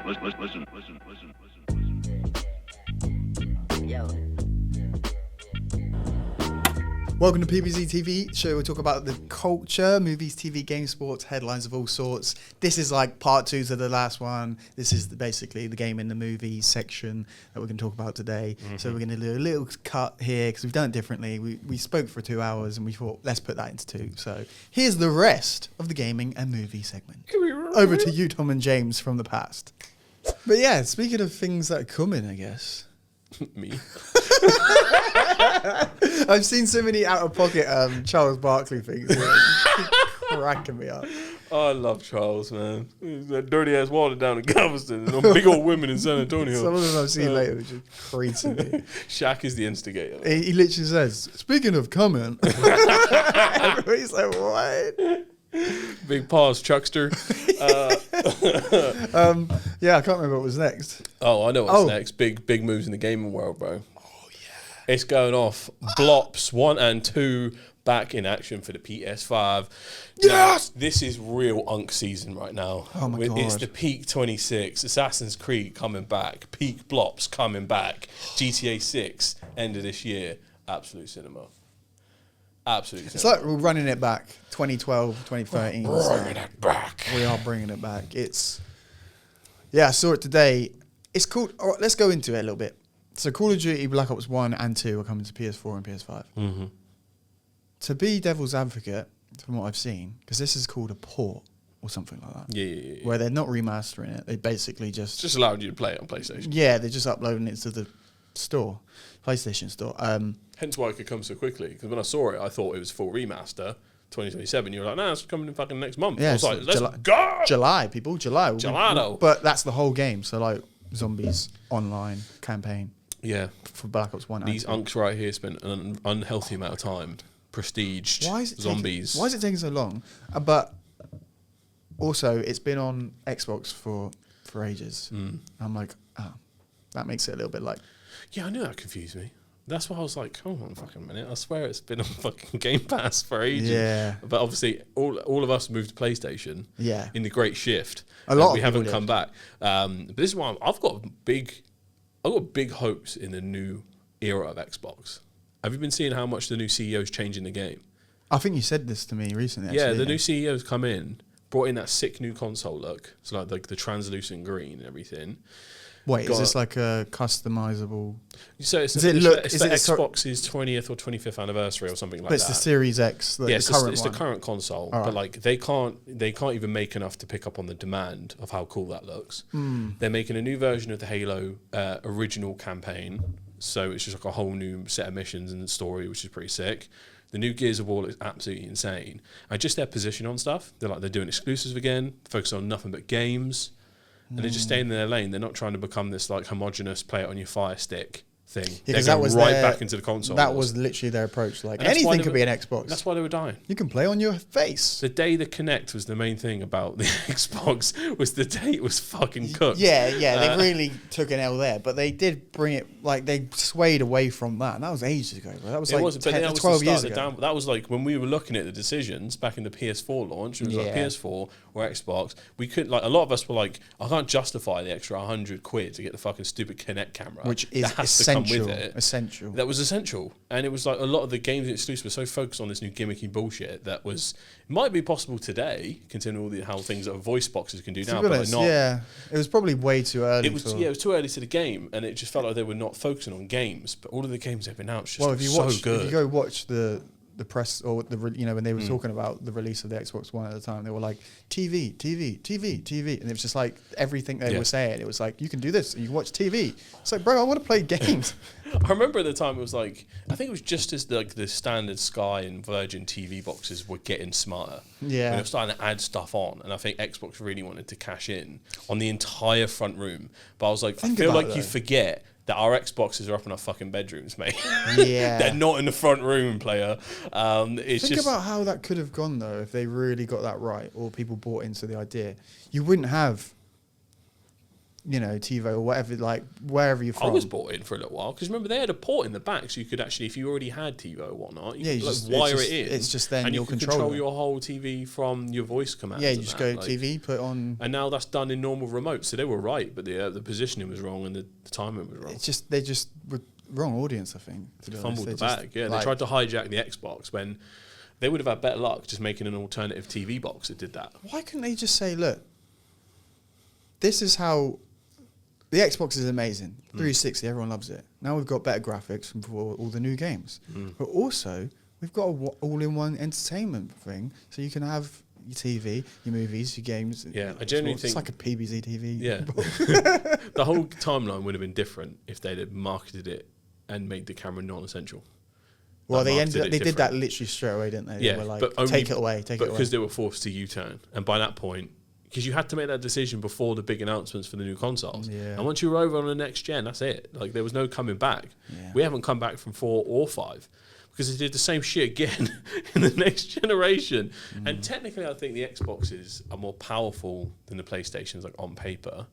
Yo. Welcome to PBZ TV show. We talk about the culture, movies, TV, games, sports, headlines of all sorts. This is like part 2 to the last one. This is basically the game in the movie section that we're going to talk about today. So we're going to do a little cut here because we've done it differently. We spoke for 2 hours and we thought, let's put that into 2. So here's the rest of the gaming and movie segment. Over to you, Tom and James from the past. But yeah, speaking of things that are coming, I guess. Me. I've seen so many out-of-pocket Charles Barkley things. Cracking me up. Oh, I love Charles, man. That dirty-ass water down in Galveston and them big old women in San Antonio. Some of them I've seen later, which is crazy. Shaq is the instigator. He literally says, speaking of coming. Everybody's like, what? Big paws, Chuckster. Yeah, I can't remember what was next. Oh, I know what's next. Big moves in the gaming world, bro. Oh, yeah. It's going off. Blops 1 and 2 back in action for the PS5. Yes! Now, this is real Unk season right now. Oh, my God. It's the peak 26. Assassin's Creed coming back. Peak Blops coming back. GTA 6, end of this year. Absolute cinema. Absolutely. It's like we're running it back. 2012, 2013. Bringing it back. We are bringing it back. Yeah, I saw it today. It's called, all right, let's go into it a little bit. So Call of Duty Black Ops 1 and 2 are coming to PS4 and PS5. Mm-hmm. To be devil's advocate, from what I've seen, because this is called a port or something like that. Yeah. Where they're not remastering it. They basically just allowed you to play it on PlayStation. Yeah, they're just uploading it to the store, PlayStation store. Hence why it could come so quickly. Because when I saw it, I thought it was full remaster, 2027. You were like, nah, it's coming in fucking next month. Yeah, I was like, let's July, go! July, people, July. Gelato. But that's the whole game. So like zombies online campaign. Yeah. For Black Ops 1 These and 2. unks right here spent an unhealthy amount of time prestiged zombies. Why is it taking so long? But also, it's been on Xbox for ages. I'm like, oh, that makes it a little bit like... Yeah, I knew that confused me. That's why I was like, hold on a fucking minute. I swear it's been on fucking Game Pass for ages. Yeah. But obviously, all of us moved to PlayStation. Yeah. In the great shift. A lot of we people haven't did. come back. But this is why I've got big hopes in the new era of Xbox. Have you been seeing how much the new CEO is changing the game? I think you said this to me recently, actually. Yeah, the didn't new you? CEO's come in, brought in that sick new console look. It's like the translucent green and everything. Wait, is this like a customizable... So it's Does the it look- it's is the it a Xbox's 20th or 25th anniversary or something like But it's that. the Series X, the It's current the one. current console, All but right. like they can't even make enough to pick up on the demand of how cool that looks. They're making a new version of the Halo original campaign, so it's just like a whole new set of missions and story, which is pretty sick. The new Gears of War is absolutely insane, and just their position on stuff. They're doing exclusives again, focus on nothing but games, and they're just staying in their lane. They're not trying to become this like homogenous play it on your Fire Stick thing. Yeah, they're 'cause going right back into the console. That was literally their approach. Like, And that's why anything they could were- be an Xbox. That's why they were dying. You can play on your face. The day the Kinect was the main thing about the Xbox was the day it was fucking cooked. Yeah, they really took an L there, but they did bring it, like, they swayed away from that, and that was ages ago, bro. That was like 12 years ago. That was like when we were looking at the decisions back in the PS4 launch. It was like Yeah. PS4 or Xbox. We couldn't, like, a lot of us were like, I can't justify the extra £100 to get the fucking stupid Kinect camera, Which is that has essential. to come with it. Essential. That was essential, and it was like a lot of the games exclusive were so focused on this new gimmicky bullshit that was it might be possible today, considering how things that voice boxes can do To now, be but honest, like not. yeah, it was probably way too early. It was too early to the game, and it just felt like they were not focusing on games. But all of the games they've been out just Well, if you so watch, good. if you go watch the press or when they were talking about the release of the Xbox One at the time, they were like TV, and it was just like everything they were saying. It was like, you can do this, you can watch TV. It's like, bro, I want to play games. I remember at the time it was like, I think it was just as the standard Sky and Virgin TV boxes were getting smarter. Yeah. And they were starting to add stuff on, and I think Xbox really wanted to cash in on the entire front room. But I was like, Think I feel about like it, you though. forget that our Xboxes are up in our fucking bedrooms, mate. Yeah. They're not in the front room, player. It's Think just about how that could have gone though if they really got that right, or people bought into the idea. You wouldn't have you know, TiVo or whatever, like wherever you're from. I was bought in for a little while because remember they had a port in the back, so you could actually, if you already had TiVo or whatnot, you could just wire it in. It's just then and you'll you can control your whole TV from your voice commands. Yeah, you just go TV, put on. And now that's done in normal remote, so they were right, but the positioning was wrong and the timing was wrong. It's just they just were wrong audience, I think. They fumbled the bag. Yeah, they tried to hijack the Xbox when they would have had better luck just making an alternative TV box that did that. Why couldn't they just say, look, this is how. The Xbox is amazing. 360, everyone loves it. Now we've got better graphics for all the new games. But also, we've got an all-in-one entertainment thing. So you can have your TV, your movies, your games. Yeah, I genuinely think... It's like a PBZ TV. Yeah. The whole timeline would have been different if they'd have marketed it and made the camera non-essential. Well, they did that literally straight away, didn't they? Yeah, they were like, but only, take it away, take it away. Because they were forced to U-turn. And by that point... Because you had to make that decision before the big announcements for the new consoles. Yeah. And once you were over on the next gen, that's it. Like, there was no coming back. Yeah. We haven't come back from 4 or 5 because they did the same shit again in the next generation. And technically, I think the Xboxes are more powerful than the PlayStations, like, on paper.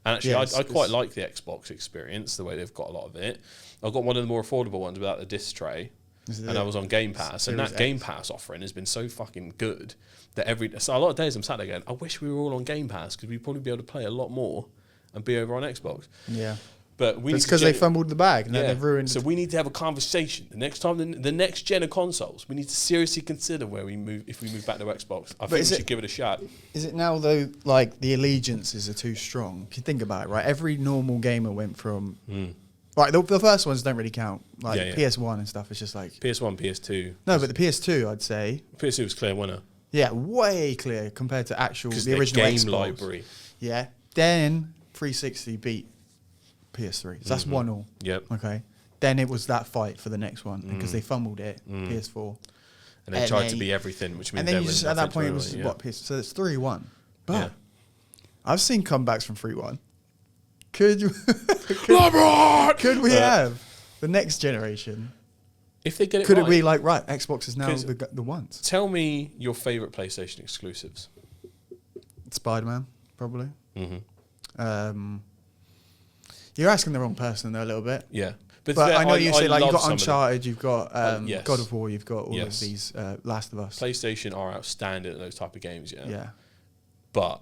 And actually, I quite like the Xbox experience, the way they've got a lot of it. I've got one of the more affordable ones without the disc tray. And I was on Game Pass, and that Game Pass offering has been so fucking good that so a lot of days I'm sat there going, I wish we were all on Game Pass because we'd probably be able to play a lot more and be over on Xbox. Yeah, but it's because they fumbled the bag and they've ruined. So we need to have a conversation the next time the next gen of consoles. We need to seriously consider where we move if we move back to Xbox. I think we should give it a shot. Is it now though? Like the allegiances are too strong. If you think about it, right? Every normal gamer went from. Like the first ones don't really count. Like PS1 and stuff. It's just like PS1, PS2. No, but the PS2, I'd say PS2 was clear winner. Yeah, way clear compared to the original game Xbox. Library. Yeah. Then 360 beat PS3. So that's 1-1. Yep. Okay. Then it was that fight for the next one because they fumbled it. PS4. And they tried to be everything, which means and then you just at that point it was what PS. So it's 3-1. But I've seen comebacks from 3-1. Could we have the next generation? If they get it could right, it be like, right, Xbox is now the ones? Tell me your favourite PlayStation exclusives. Spider-Man, probably. You're asking the wrong person though a little bit. Yeah. But I know you say like you've got Uncharted, you've got God of War, you've got all of these Last of Us. PlayStation are outstanding at those type of games, Yeah. But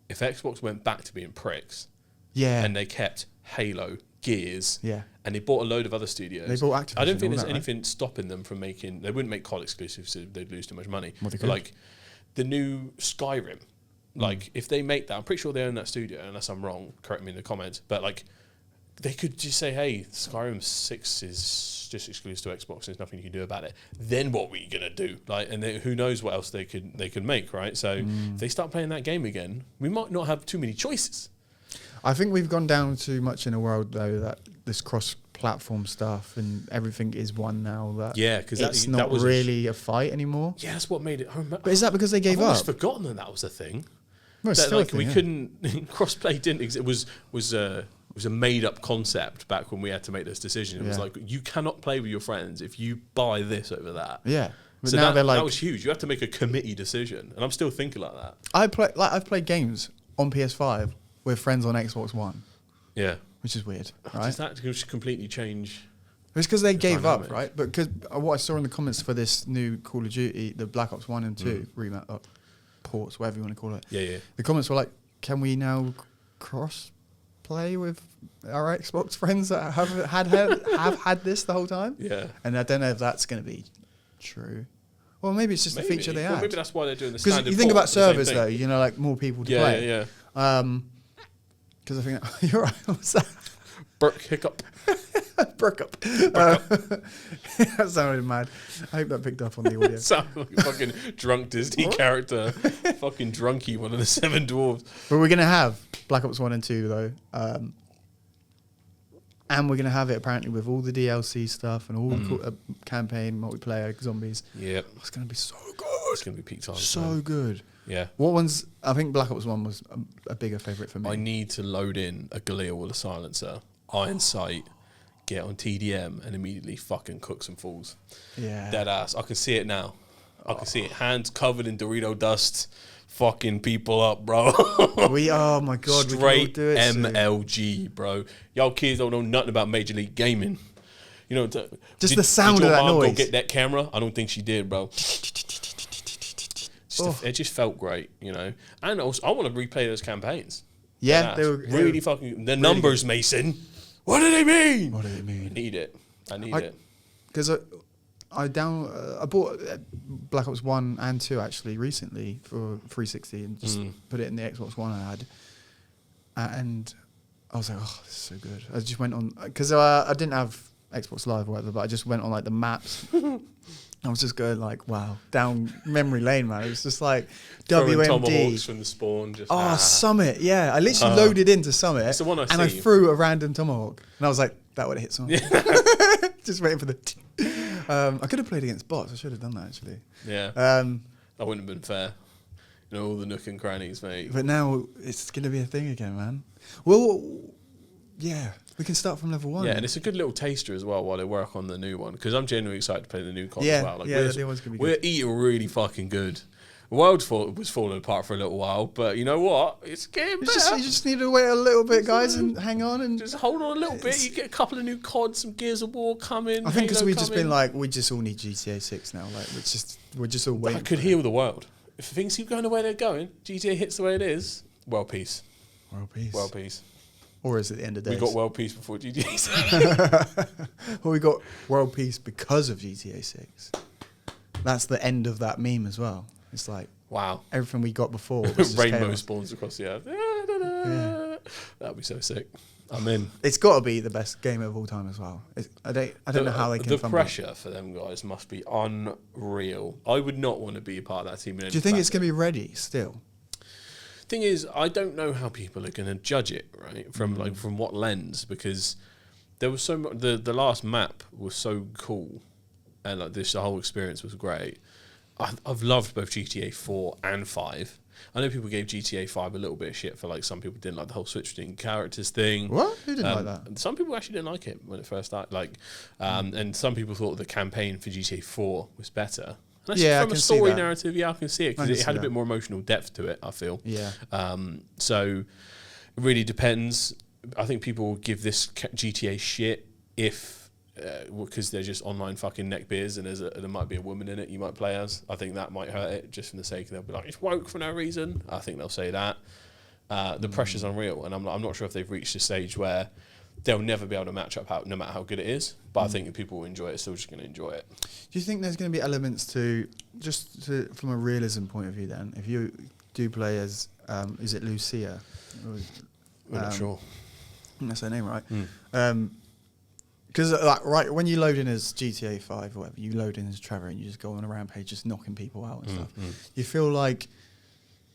if Xbox went back to being pricks, and they kept Halo, Gears, and they bought a load of other studios. They bought Activision. I don't think there's anything stopping them from making. They wouldn't make COD exclusives, so they'd lose too much money. But like the new Skyrim, like if they make that, I'm pretty sure they own that studio. Unless I'm wrong, correct me in the comments. But like they could just say, "Hey, Skyrim 6 is just exclusive to Xbox. There's nothing you can do about it." Then what were you gonna do? Like, and who knows what else they could make, right? So if they start playing that game again, we might not have too many choices. I think we've gone down too much in a world though that this cross-platform stuff and everything is one now. Because it's not really a fight anymore. Yeah, that's what made it. But is that because they gave up? I've almost forgotten that was a thing. No, it's still a thing, we couldn't crossplay didn't exist. It was a made-up concept back when we had to make this decision. It was like you cannot play with your friends if you buy this over that. Yeah. But so now that was huge. You have to make a committee decision, and I'm still thinking like that. I've played games on PS5 with friends on Xbox One. Yeah. Which is weird, right? Does that just completely change? It's because they gave up, right? But because what I saw in the comments for this new Call of Duty, the Black Ops 1 and 2 ports, whatever you want to call it. Yeah. The comments were like, can we now cross-play with our Xbox friends that have had this the whole time? Yeah. And I don't know if that's going to be true. Well, maybe it's just a feature they have. Maybe that's why they're doing the standard. Because you think about servers, though, you know, like more people to play. Yeah. Because I think you're right. What's that? Hiccup. Burkup. That sounded mad. I hope that picked up on the audio. Sounded like a fucking drunk Disney character. Fucking drunky, one of the 7 dwarves. But we're going to have Black Ops 1 and 2, though. And we're going to have it, apparently, with all the DLC stuff and all the campaign, multiplayer, zombies. Yep. It's going to be so good. It's going to be peak time. So good. Yeah. What ones? I think Black Ops 1 was a bigger favourite for me. I need to load in a Galil with a silencer, iron sight, get on TDM, and immediately fucking cook some fools. Yeah. Dead ass. I can see it now. I can see it. Hands covered in Dorito dust, fucking people up, bro. Oh my god, Straight we can all do it MLG, bro. Y'all kids don't know nothing about Major League Gaming. You know, just the sound did of your that mom noise. Go get that camera? I don't think she did, bro. It just felt great, you know. And also, I want to replay those campaigns. Yeah, they were really fucking. The numbers, good. Mason. What do they mean? What do they mean? I need it. Because I bought Black Ops 1 and 2 actually recently for 360 and just put it in the Xbox One I had. And I was like, oh, this is so good. I just went on, because I didn't have Xbox Live or whatever, but I just went on like the maps. I was just going like, wow, down memory lane, man. It was just like WMD. Tomahawks from the spawn. Summit, yeah. I literally loaded into Summit. It's the one I threw a random tomahawk. And I was like, that would have hit someone. Yeah. Just waiting for the... I could have played against bots. I should have done that, actually. Yeah. That wouldn't have been fair. You know, all the nook and crannies, mate. But now it's going to be a thing again, man. Well, yeah. We can start from level 1. Yeah, and it's a good little taster as well while they work on the new one. Because I'm genuinely excited to play the new con as well. Like, the one's going to be good. We're eating really fucking good. The world was falling apart for a little while, but you know what? It's getting better. You just need to wait a little bit, guys, and hang on. And just hold on a little bit. You get a couple of new CODs, some Gears of War coming. I think because we've just been like, we just all need GTA 6 now. Like, we're just all waiting. That could heal the world. If things keep going the way they're going, GTA hits the way it is, world peace. World peace. World peace. Or is it the end of days? We got world peace before GTA 6. Well, we got world peace because of GTA 6. That's the end of that meme as well. It's like, wow, everything we got before was rainbow chaos. spawns across the earth. Yeah. That'd be so sick. I'm in. It's got to be the best game of all time as well. I don't know how they can. The pressure for them guys must be unreal. I would not want to be a part of that team. Do you think it's going to be ready still? Thing is, I don't know how people are going to judge it, right? From what lens? Because there was so much. The last map was so cool, and like the whole experience was great. I've loved both GTA 4 and 5. I know people gave GTA 5 a little bit of shit for like some people didn't like the whole switch between characters thing. What? Who didn't like that? Some people actually didn't like it when it first started. Like, and some people thought the campaign for GTA 4 was better. And from a story narrative, I can see it because it had a bit more emotional depth to it, I feel. Yeah. So it really depends. I think people will give this GTA shit if because they're just online fucking neckbeards and there might be a woman in it you might play as. I think that might hurt it just from the sake of they'll be like, it's woke for no reason. I think they'll say that. The pressure's unreal, and I'm not sure if they've reached a stage where they'll never be able to match up no matter how good it is. But I think if people will enjoy it, still just going to enjoy it. Do you think there's going to be elements from a realism point of view then? If you do play as, is it Lucia? We're not sure. I think that's her name, right? Because right when you load in as GTA 5 or whatever, you load in as Trevor and you just go on a rampage just knocking people out and stuff. You feel like,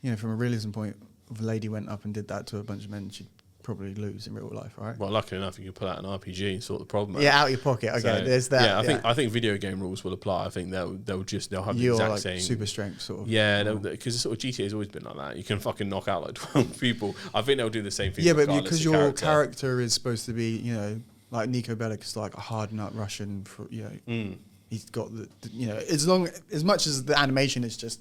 you know, from a realism point, if a lady went up and did that to a bunch of men, she'd probably lose in real life, right? Well, luckily enough, you can pull out an RPG and sort the problem out. Yeah, out of your pocket. Okay, so, there's that. Yeah, I think video game rules will apply. I think they'll have the exact same super strength sort of. Yeah, because sort of GTA has always been like that. You can fucking knock out like 12 people. I think they'll do the same thing. Yeah, but because your character is supposed to be, you know, like Nico Bellic is like a hard nut Russian. He's got you know, as much as the animation is just.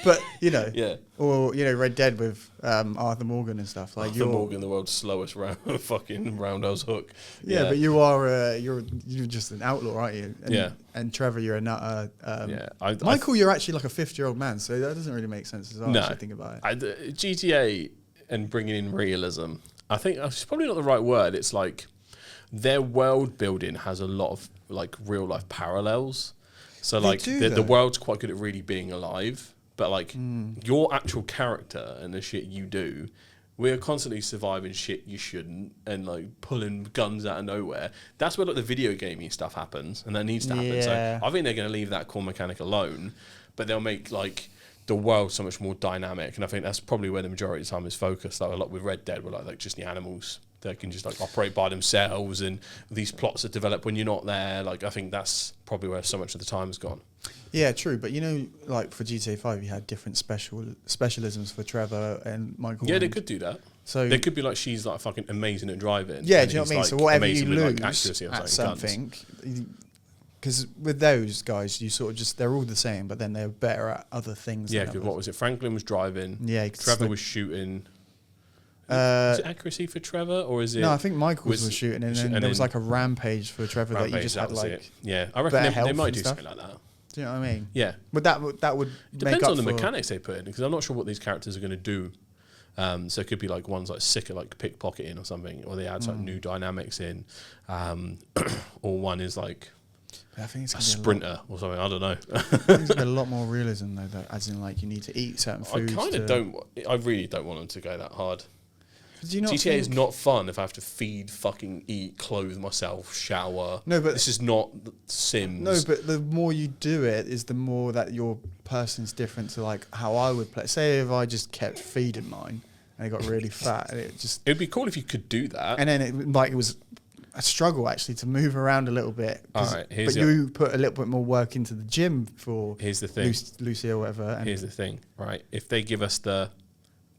But you know, yeah, or you know, Red Dead with Arthur Morgan and stuff like Arthur Morgan, the world's slowest fucking roundhouse hook. Yeah, but you are you're just an outlaw, aren't you? And, and Trevor, you're a nutter. Michael, you're actually like a 50-year-old man, so that doesn't really make sense as well. No, I think about it. GTA and bringing in realism, I think it's probably not the right word. It's like their world building has a lot of like real life parallels. So like the world's quite good at really being alive, but like your actual character and the shit you do, we're constantly surviving shit you shouldn't and like pulling guns out of nowhere. That's where like the video gaming stuff happens, and that needs to happen. So I think they're going to leave that core mechanic alone, but they'll make like the world so much more dynamic, and I think that's probably where the majority of the time is focused. Like a lot with Red Dead, where like just the animals. They can just like operate by themselves, and these plots that develop when you're not there. Like I think that's probably where so much of the time has gone. Yeah, true. But you know, like for GTA 5, you had different specialisms for Trevor and Michael. Yeah, they could do that. So they could be like, she's like fucking amazing at driving. Yeah, do you know what I mean? Like so whatever you lose like, at something, because with those guys, you sort of just, they're all the same, but then they're better at other things. Yeah, because what was it? Franklin was driving. Yeah, Trevor was shooting. Is it accuracy for Trevor, or is it? No, I think Michaels was shooting, and then there was like a rampage for Trevor that you just had like. Yeah, I reckon they might do something like that. Do you know what I mean? Yeah, but that would depends on the mechanics they put in, because I'm not sure what these characters are going to do. So it could be like ones like sicker, like pickpocketing or something, or they add like new dynamics in, or one is like I think it's a sprinter or something. I don't know. I think there's a lot more realism though, as in like you need to eat certain foods. I really don't want them to go that hard. GTA is not fun if I have to feed, fucking eat, clothe myself, shower. No, but this is not Sims. No, but the more you do it, is the more that your person's different to like how I would play. Say if I just kept feeding mine and it got really fat, and it'd be cool if you could do that. And then it was a struggle actually to move around a little bit. All right, but you put a little bit more work into the gym for. Here's the thing, Lucy or whatever. And here's the thing, right? If they give us the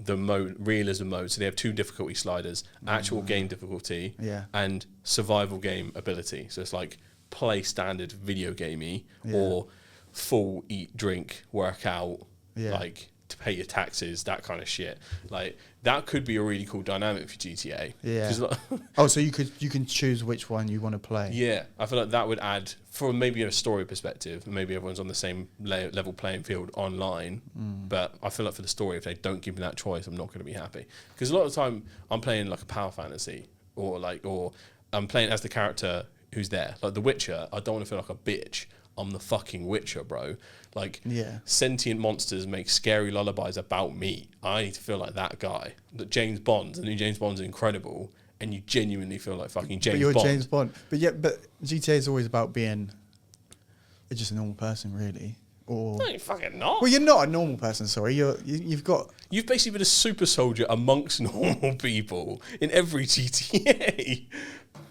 mode, realism mode, so they have 2 difficulty sliders, actual game difficulty and survival game ability. So it's like play standard video gamey or full eat, drink, work out, like to pay your taxes, that kind of shit. Like that could be a really cool dynamic for GTA. Yeah. Like so you can choose which one you want to play. Yeah, I feel like that would add, from maybe a story perspective, maybe everyone's on the same level playing field online. But I feel like for the story, if they don't give me that choice, I'm not going to be happy. Because a lot of the time, I'm playing like a power fantasy, or I'm playing as the character who's there. Like The Witcher, I don't want to feel like a bitch. I'm the fucking Witcher, bro. Like, sentient monsters make scary lullabies about me. I need to feel like that guy. That James Bond, the new James Bond's incredible, and you genuinely feel like fucking James Bond. But you're James Bond. But GTA is always about being just a normal person, really. Or no, you're fucking not. Well, you're not a normal person. Sorry, you've basically been a super soldier amongst normal people in every GTA.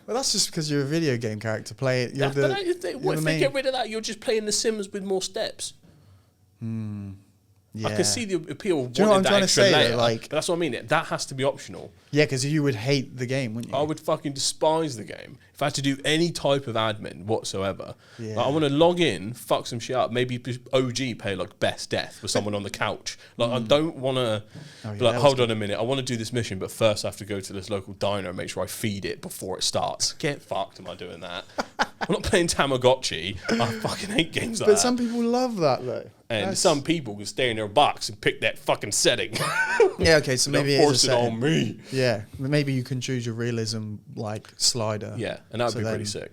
Well, that's just because you're a video game character. Play it. If they get rid of that, you're just playing The Sims with more steps. Yeah. I can see the appeal of wanting wanting that I'm extra trying to say? layer. Like, but that's what I mean. That has to be optional. Yeah, because you would hate the game, wouldn't you? I would fucking despise the game if I had to do any type of admin whatsoever. Yeah. Like, I want to log in, fuck some shit up, maybe OG play like best death with someone on the couch. Like I don't want to. Hold on a minute, I want to do this mission, but first I have to go to this local diner and make sure I feed it before it starts. Get fucked, am I doing that? I'm not playing Tamagotchi. I fucking hate games like that. But some people love that though. And some people can stay in their box and pick that fucking setting. Yeah, okay, so maybe force it on me. Yeah, maybe you can choose your realism like slider. Yeah, and that would be pretty sick.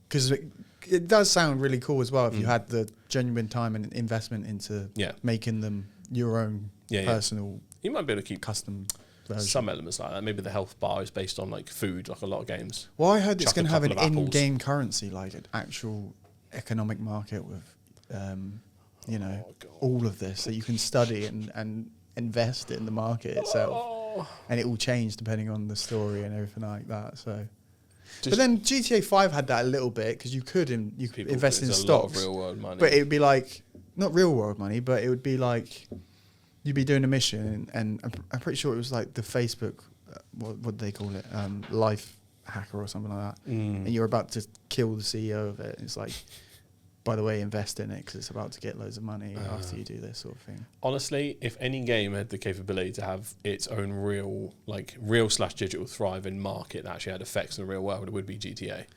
Because it does sound really cool as well if you had the genuine time and investment into making them your own personal. You might be able to keep custom version. Some elements like that. Maybe the health bar is based on like food, like a lot of games. Well, I heard it's going to have an in-game currency, like an actual economic market with. All of this that you can study and invest in the market itself, and it will change depending on the story and everything like that. So, but then GTA 5 had that a little bit because you could invest in stocks, a lot of real world money. But it would be like not real world money, but it would be like you'd be doing a mission, and I'm pretty sure it was like the Facebook, what do they call it, life hacker or something like that, and you're about to kill the CEO of it. It's like, by the way, invest in it because it's about to get loads of money after you do this sort of thing. Honestly, if any game had the capability to have its own real/digital thriving market that actually had effects in the real world, it would be GTA.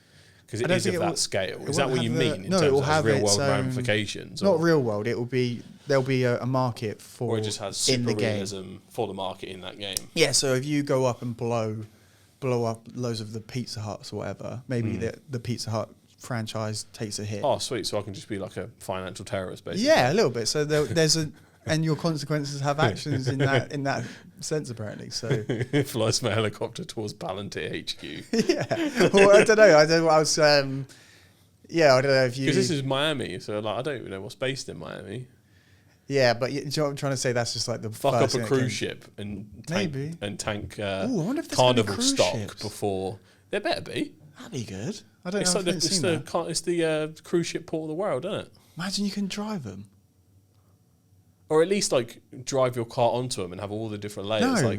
Because it is of that scale. Is that what you mean in terms of real world ramifications? Not real world. There'll be a market for or it just has super realism for the market in that game. Yeah, so if you go up and blow up loads of the Pizza Huts or whatever, maybe the Pizza Hut franchise takes a hit. Oh, sweet! So I can just be like a financial terrorist, basically. Yeah, a little bit. So there's and your consequences have actions in that sense, apparently. So flies my helicopter towards Palantir HQ. Yeah. Well, I don't know. I don't know. I was. I don't know if you. Because this is Miami, so like I don't even know what's based in Miami. Yeah, but you know what I'm trying to say? That's just like the fuck up a cruise ship and tank carnival stock before. There better be. That'd be good. I don't know. It's the cruise ship port of the world, isn't it? Imagine you can drive them. Or at least like drive your car onto them and have all the different layers. No,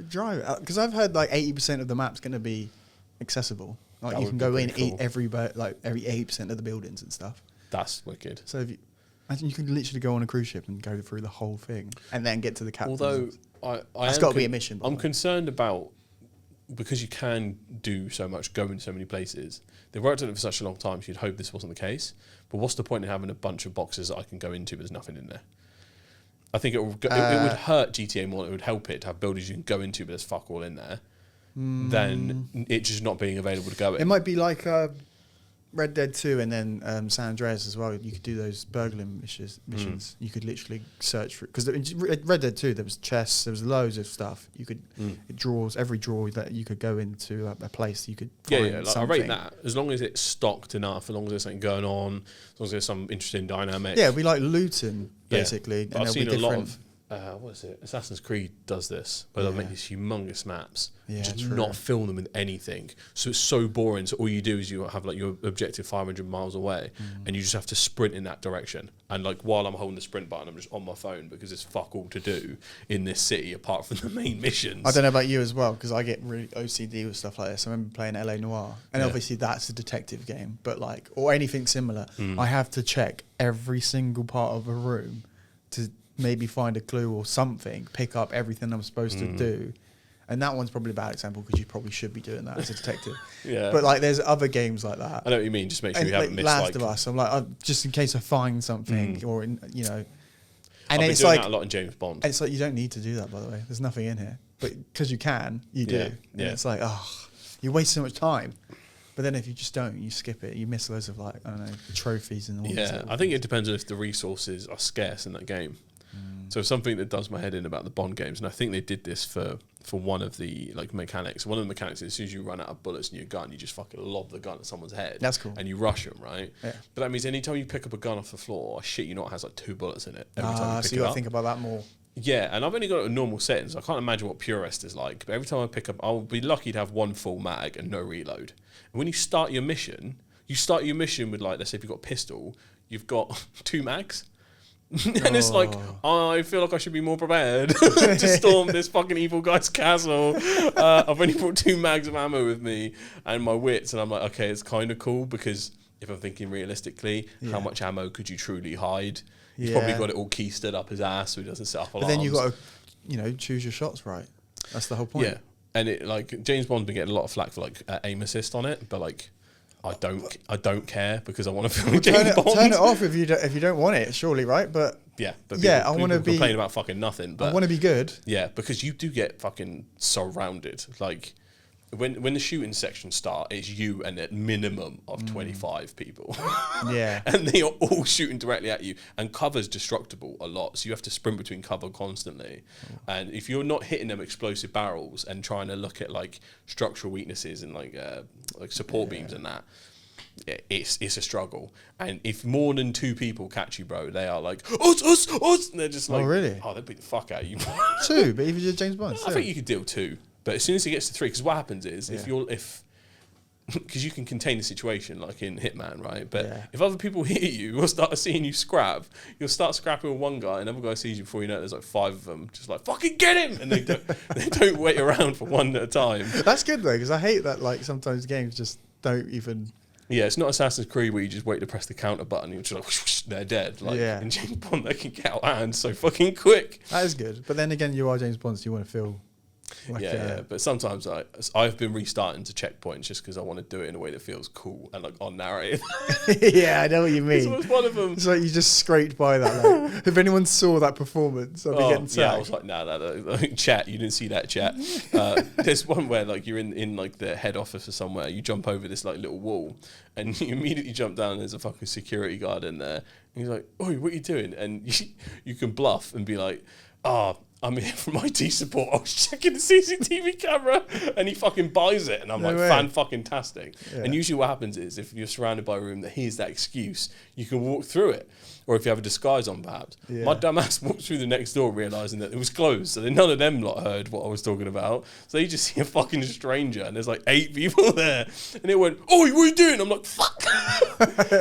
drive, because I've heard like 80% of the map's going to be accessible. Like That you would can be go pretty in, eat cool. every 80% of the buildings and stuff. That's wicked. So if you, imagine you can literally go on a cruise ship and go through the whole thing and then get to the captain's. Although That's got to be a mission. by I'm the way. concerned about, because you can do so much, go in so many places. They've worked on it for such a long time, so you'd hope this wasn't the case. But what's the point in having a bunch of boxes that I can go into, but there's nothing in there? I think it would hurt GTA more than it would help it to have buildings you can go into, but there's fuck all in there, than it just not being available to go in. It might be like Red Dead 2 and then San Andreas as well. You could do those burgling missions. You could literally search for it. Because Red Dead 2, there was chests, there was loads of stuff. You could, it draws, every drawer that you could go into a place, you could find like, something. I rate that. As long as it's stocked enough, as long as there's something going on, as long as there's some interesting dynamic. Yeah, we like Luton, basically. But And I've there'll seen be a lot different. of, what is it? Assassin's Creed does this, where they'll make these humongous maps, Yeah, just true. not fill them with anything. So it's so boring. So all you do is you have like your objective 500 miles away, and you just have to sprint in that direction. And like while I'm holding the sprint button, I'm just on my phone because there's fuck all to do in this city apart from the main missions. I don't know about you as well, because I get really OCD with stuff like this. I remember playing LA Noire, and obviously that's a detective game, but like, or anything similar, I have to check every single part of a room to maybe find a clue or something, pick up everything I'm supposed to do. And that one's probably a bad example because you probably should be doing that as a detective. Yeah. But like, there's other games like that. I know what you mean. Just make sure you And haven't like missed Last of Us, I'm like, just in case I find something, or and I've been it's doing like that a lot in James Bond. it's like you don't need to do that, by the way. There's nothing in here, but because you can, you do. Yeah, And yeah. it's like, you waste so much time. But then if you just don't, you skip it. You miss loads of like, I don't know, trophies and all that. Yeah, I think it depends on if the resources are scarce in that game. So something that does my head in about the Bond games, and I think they did this for one of the like mechanics. One of the mechanics is as soon as you run out of bullets in your gun, you just fucking lob the gun at someone's head. That's cool. And you rush them, right? Yeah. But that means anytime you pick up a gun off the floor, shit, you know it has like 2 bullets in it every time you pick so it you got up. to think about that more. Yeah, and I've only got it at normal settings. I can't imagine what purist is like. But every time I pick up, I'll be lucky to have 1 full mag and no reload. And when you start your mission with like, let's say if you've got a pistol, you've got 2 mags. And it's like, I feel like I should be more prepared to storm this fucking evil guy's castle. I've only brought 2 mags of ammo with me and my wits. And I'm like, okay, it's kind of cool because if I'm thinking realistically, how much ammo could you truly hide? He's probably got it all keystood up his ass so he doesn't set off alarms. But then you've got to, choose your shots right. That's the whole point. Yeah. And it like James Bond's been getting a lot of flack for like aim assist on it, but like I don't care because I want to film James Bond. Turn it off if you don't want it, surely, right? But but I want to be complain about fucking nothing. But I want to be good. Yeah, because you do get fucking surrounded. Like when the shooting sections start, it's you and a minimum of 25 people. Yeah. And they are all shooting directly at you. And cover's destructible a lot, so you have to sprint between cover constantly. And if you're not hitting them explosive barrels and trying to look at like structural weaknesses and like support beams and that, it's a struggle. And if more than 2 people catch you, bro, they are like, us! And they're just like, really? Oh, they beat the fuck out of you. 2, but even James Bond. I think you could deal 2. But as soon as it gets to 3, because what happens is because you can contain the situation like in Hitman, right? But if other people hear you or start seeing you scrap, you'll start scrapping with one guy, another guy sees you before you know it, there's like 5 of them, just like fucking get him, and they don't wait around for one at a time. That's good though, because I hate that like sometimes games just don't even. Yeah, it's not Assassin's Creed where you just wait to press the counter button and you're just like, whoosh, they're dead. Like in James Bond, they can get out of hand so fucking quick. That is good, but then again, you are James Bond, so you want to feel. Like But sometimes I've been restarting to checkpoints just because I want to do it in a way that feels cool and like on narrative. Yeah, I know what you mean. This was one of them. It's like you just scraped by that. Like, if anyone saw that performance, I'd be getting sacked. Yeah, I was like, no, chat. You didn't see that, chat. There's one where like you're in like the head office or somewhere. You jump over this like little wall, and you immediately jump down. And there's a fucking security guard in there. And he's like, "Oh, what are you doing?" And you can bluff and be like, I'm here from IT support. I was checking the CCTV camera, and he fucking buys it, and I'm fan-fucking-tastic. Yeah. And usually what happens is if you're surrounded by a room that hears that excuse, you can walk through it. Or if you have a disguise on, perhaps. Yeah. My dumb ass walked through the next door realising that it was closed. So then none of them lot heard what I was talking about. So you just see a fucking stranger and there's like 8 people there. And it went, oh, what are you doing? I'm like, fuck.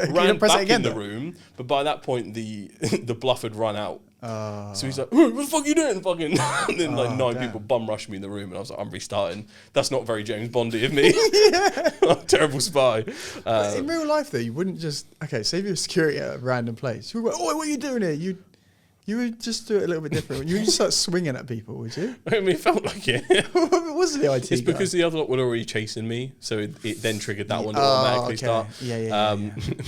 Ran back in the room. But by that point, the bluff had run out. So he's like, oh, what the fuck are you doing? Fucking. And then like 9 people bum rushed me in the room. And I was like, I'm restarting. That's not very James Bondy of me. I'm a terrible spy. In real life, though, you wouldn't just... Okay, say if you're security at a random place. You were like, oh, what are you doing here? You would just do it a little bit different. You would just start swinging at people, would you? I mean, it felt like it. What was the IT It's guy? because the other lot were already chasing me, so it then triggered that one to automatically start. Yeah.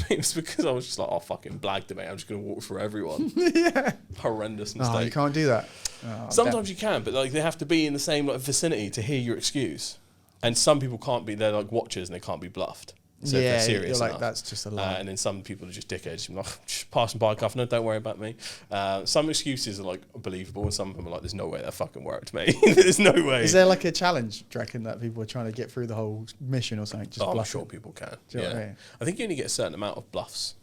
It was because I was just like, oh, fucking blagged it, mate. I'm just going to walk through everyone. Yeah. Horrendous mistake. No, you can't do that. Oh, Sometimes you can, but like they have to be in the same like vicinity to hear your excuse. And some people can't be, they're like watchers and they can't be bluffed. So if they're serious you're like, enough. that's just a lie. And then some people are just dickheads. I'm like, just passing by, governor, don't worry about me. Some excuses are like believable, and some of them are like, there's no way that fucking worked, mate. There's no way. Is there like a challenge, do you reckon, that people are trying to get through the whole mission or something? Just I'm sure people can. Do you know what I mean? I think you only get a certain amount of bluffs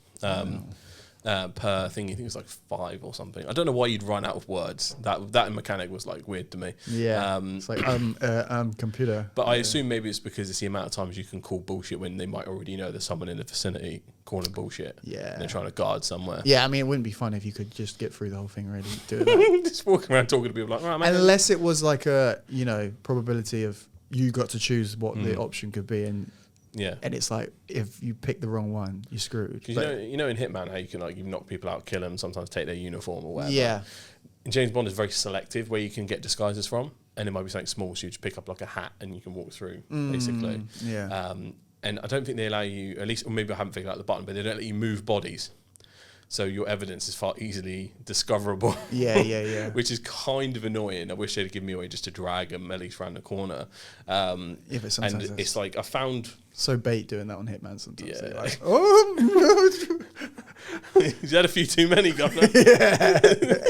per thing. I think it's like 5 or something. I don't know why you'd run out of words. That mechanic was like weird to me. Yeah. It's like computer. But I assume maybe it's because it's the amount of times you can call bullshit when they might already know there's someone in the vicinity calling bullshit. Yeah. And they're trying to guard somewhere. Yeah, I mean, it wouldn't be fun if you could just get through the whole thing really doing that. Just walking around talking to people like, right, man. Unless it was like a, probability of you got to choose what the option could be, and it's like if you pick the wrong one, you're screwed. Because you know in Hitman how you can you knock people out, kill them, sometimes take their uniform or whatever. Yeah. And James Bond is very selective where you can get disguises from, and it might be something small, so you just pick up like a hat and you can walk through basically. Yeah. And I don't think they allow you, at least, or maybe I haven't figured out the button, but they don't let you move bodies. So your evidence is far easily discoverable. Yeah. Which is kind of annoying. I wish they'd give me a way just to drag them at least around the corner. But sometimes and it's like I found so bait doing that on Hitman sometimes. Yeah. Like, oh, he's had a few too many, governor. yeah.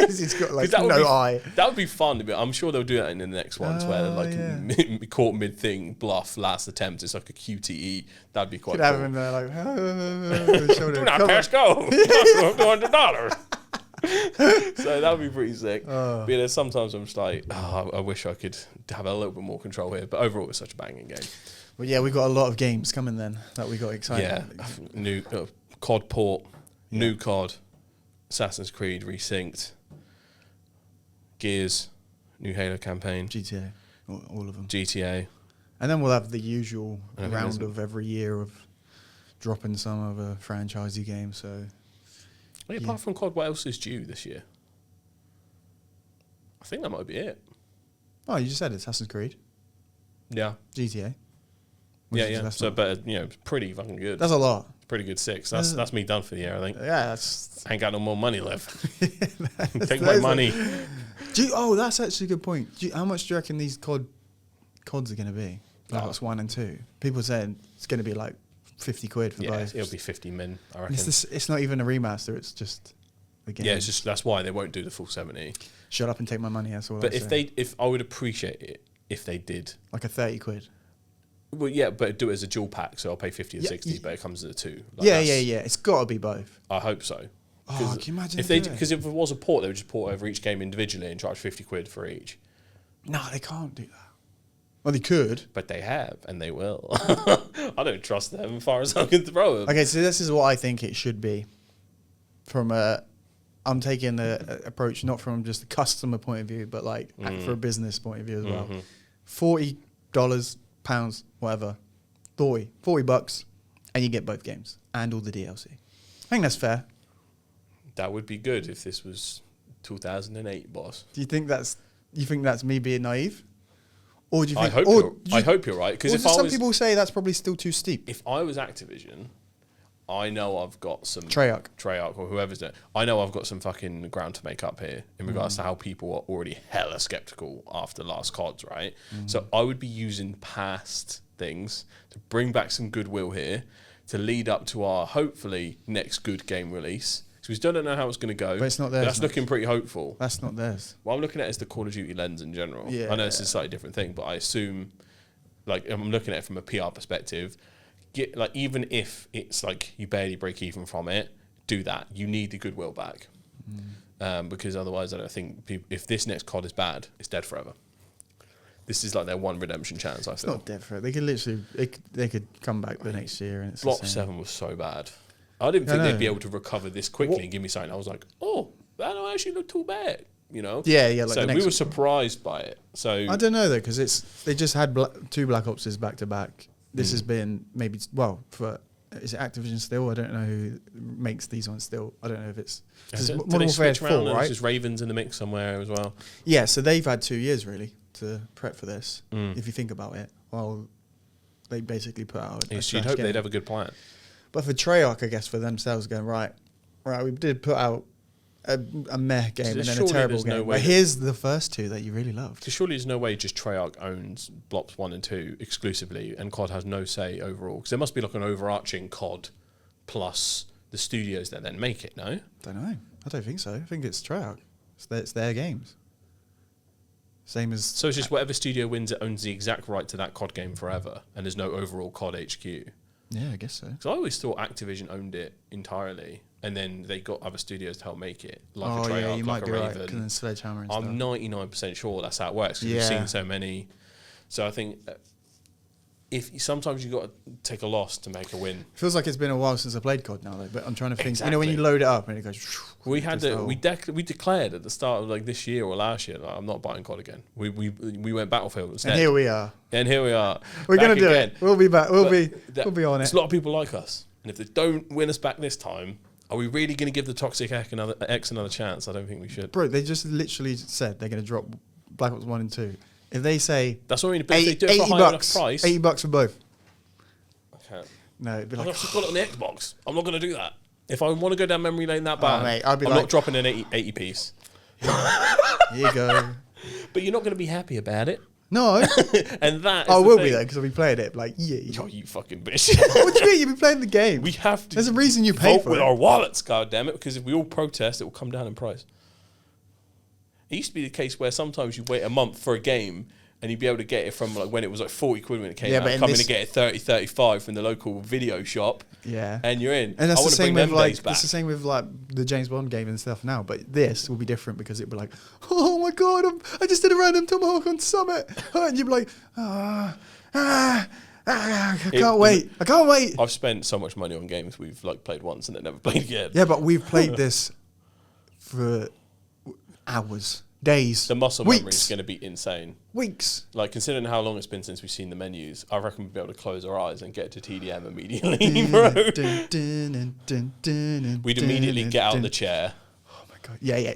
He's got like no eye. That would be fun. But I'm sure they'll do that in the next ones where like caught mid thing, bluff, last attempt. It's like a QTE. That'd be quite Could cool. have him there like, do not pass go. $200. So that would be pretty sick. But there's sometimes I'm just like, I wish I could have a little bit more control here. But overall, it's such a banging game. Well, yeah, we got a lot of games coming then that we got excited. Yeah, new COD port, new COD, Assassin's Creed resynced, Gears, new Halo campaign, GTA, all of them. GTA, and then we'll have the usual round of every year of dropping some of a franchisey game. So, apart from COD, what else is due this year? I think that might be it. Oh, you just said Assassin's Creed. Yeah. GTA. Yeah. So, but pretty fucking good. That's a lot. Pretty good 6. That's me done for the year, I think. Yeah, that's... I ain't got no more money left. Take my money. That's actually a good point. How much do you reckon these CODs are going to be? Black Ops 1 and 2. People saying it's going to be like 50 quid for both. It'll be 50 min, I reckon. It's not even a remaster, it's just a game. Yeah, it's just that's why they won't do the full 70. Shut up and take my money, that's all. But if I would appreciate it if they did. Like a 30 quid. Well, yeah, but do it as a dual pack, so I'll pay 50 or 60, but it comes as a 2. Yeah. It's got to be both. I hope so. Oh, can you imagine because if it was a port, they would just port over each game individually and charge 50 quid for each. No, they can't do that. Well, they could. But they have, and they will. I don't trust them as far as I can throw them. Okay, so this is what I think it should be. I'm taking the approach not from just a customer point of view, but like for a business point of view as well. $40, pounds, whatever, $40, and you get both games and all the DLC. I think that's fair. That would be good if this was 2008, boss. Do you think that's me being naive? Or do you think, I hope you're right. Because some people say that's probably still too steep. If I was Activision, I know I've got some Treyarch or whoever's doing it. I know I've got some fucking ground to make up here in regards to how people are already hella skeptical after last CODs, right? So I would be using past things to bring back some goodwill here to lead up to our hopefully next good game release. So we still don't know how it's going to go. But it's not theirs. That's looking pretty hopeful. That's not theirs. What I'm looking at is the Call of Duty lens in general. Yeah. I know it's a slightly different thing, but I assume, like, I'm looking at it from a PR perspective. Even if it's like you barely break even from it, do that. You need the goodwill back. Because otherwise, I don't think if this next COD is bad, it's dead forever. This is like their one redemption chance, I feel. It's not dead forever. They could literally, they could come back the next year. And it's Block 7 was so bad. I didn't think they'd be able to recover this quickly and give me something. I was like, oh, that don't actually look too bad, you know? Yeah. Like so we were surprised by it. So I don't know, though, because they just had 2 Black Opses back to back. This has been maybe, is it Activision still? I don't know who makes these ones still. I don't know if it's... Modern Warfare 4, right? There's just Ravens in the mix somewhere as well. Yeah, so they've had 2 years, really, to prep for this, if you think about it. Well, they basically put out a you'd hope they'd have a good plan. But for Treyarch, I guess, for themselves going, right, we did put out a meh game and then a terrible game. But here's the first 2 that you really loved. So surely there's no way just Treyarch owns Blops 1 and 2 exclusively and COD has no say overall. Because there must be like an overarching COD plus the studios that then make it, no? Don't know. I don't think so. I think it's Treyarch. It's their games. Same as... So it's just whatever studio wins it owns the exact right to that COD game forever and there's no overall COD HQ. Yeah, I guess so. Because I always thought Activision owned it entirely, and then they got other studios to help make it, like a Treyarch, you like might a be Raven. right, and Sledgehammer and I'm stuff. 99% sure that's how it works. Because we've seen so many. So I think if sometimes you got to take a loss to make a win. Feels like it's been a while since I played COD now, though. But I'm trying to think. Exactly. You know, when you load it up and it goes. We declared at the start of like this year or last year, like, I'm not buying COD again. We went Battlefield instead. And here we are. We're gonna do it. We'll be back. We'll be on it. There's a lot of people like us, and if they don't win us back this time, are we really going to give the Toxic X another chance? I don't think we should. Bro, they just literally said they're going to drop Black Ops 1 and 2. If they say that's what I mean. But if they do it for a high enough price, $80 for both. Okay. No, it'd be like, I've just got it on the Xbox. I'm not going to do that. If I want to go down memory lane that bad, mate, I'm not dropping an 80 piece. Here you go. But you're not going to be happy about it. No. And that is I will thing. be though, because I'll be playing it. Like, yeah. Oh, you fucking bitch. What do you mean? You'll be playing the game. We have to. There's a reason you pay vote for with it. our wallets, goddammit, because if we all protest, it will come down in price. It used to be the case where sometimes you wait a month for a game and you'd be able to get it from like when it was like 40 quid when it came out, come in and get it 30, 35 from the local video shop. Yeah. And you're in. And that's the same with like, back. it's the same with like the James Bond game and stuff now. But this will be different because it'll be like, oh my God, I just did a random Tomahawk on Summit. And you'll be like, I can't wait. I can't wait. I've spent so much money on games we've like played once and then never played again. Yeah, but we've played this for hours, days, the muscle weeks. memory is going to be insane. Weeks. Like, considering how long it's been since we've seen the menus, I reckon we'd be able to close our eyes and get to TDM immediately, bro. We'd immediately get out of the chair. Oh my God. Yeah.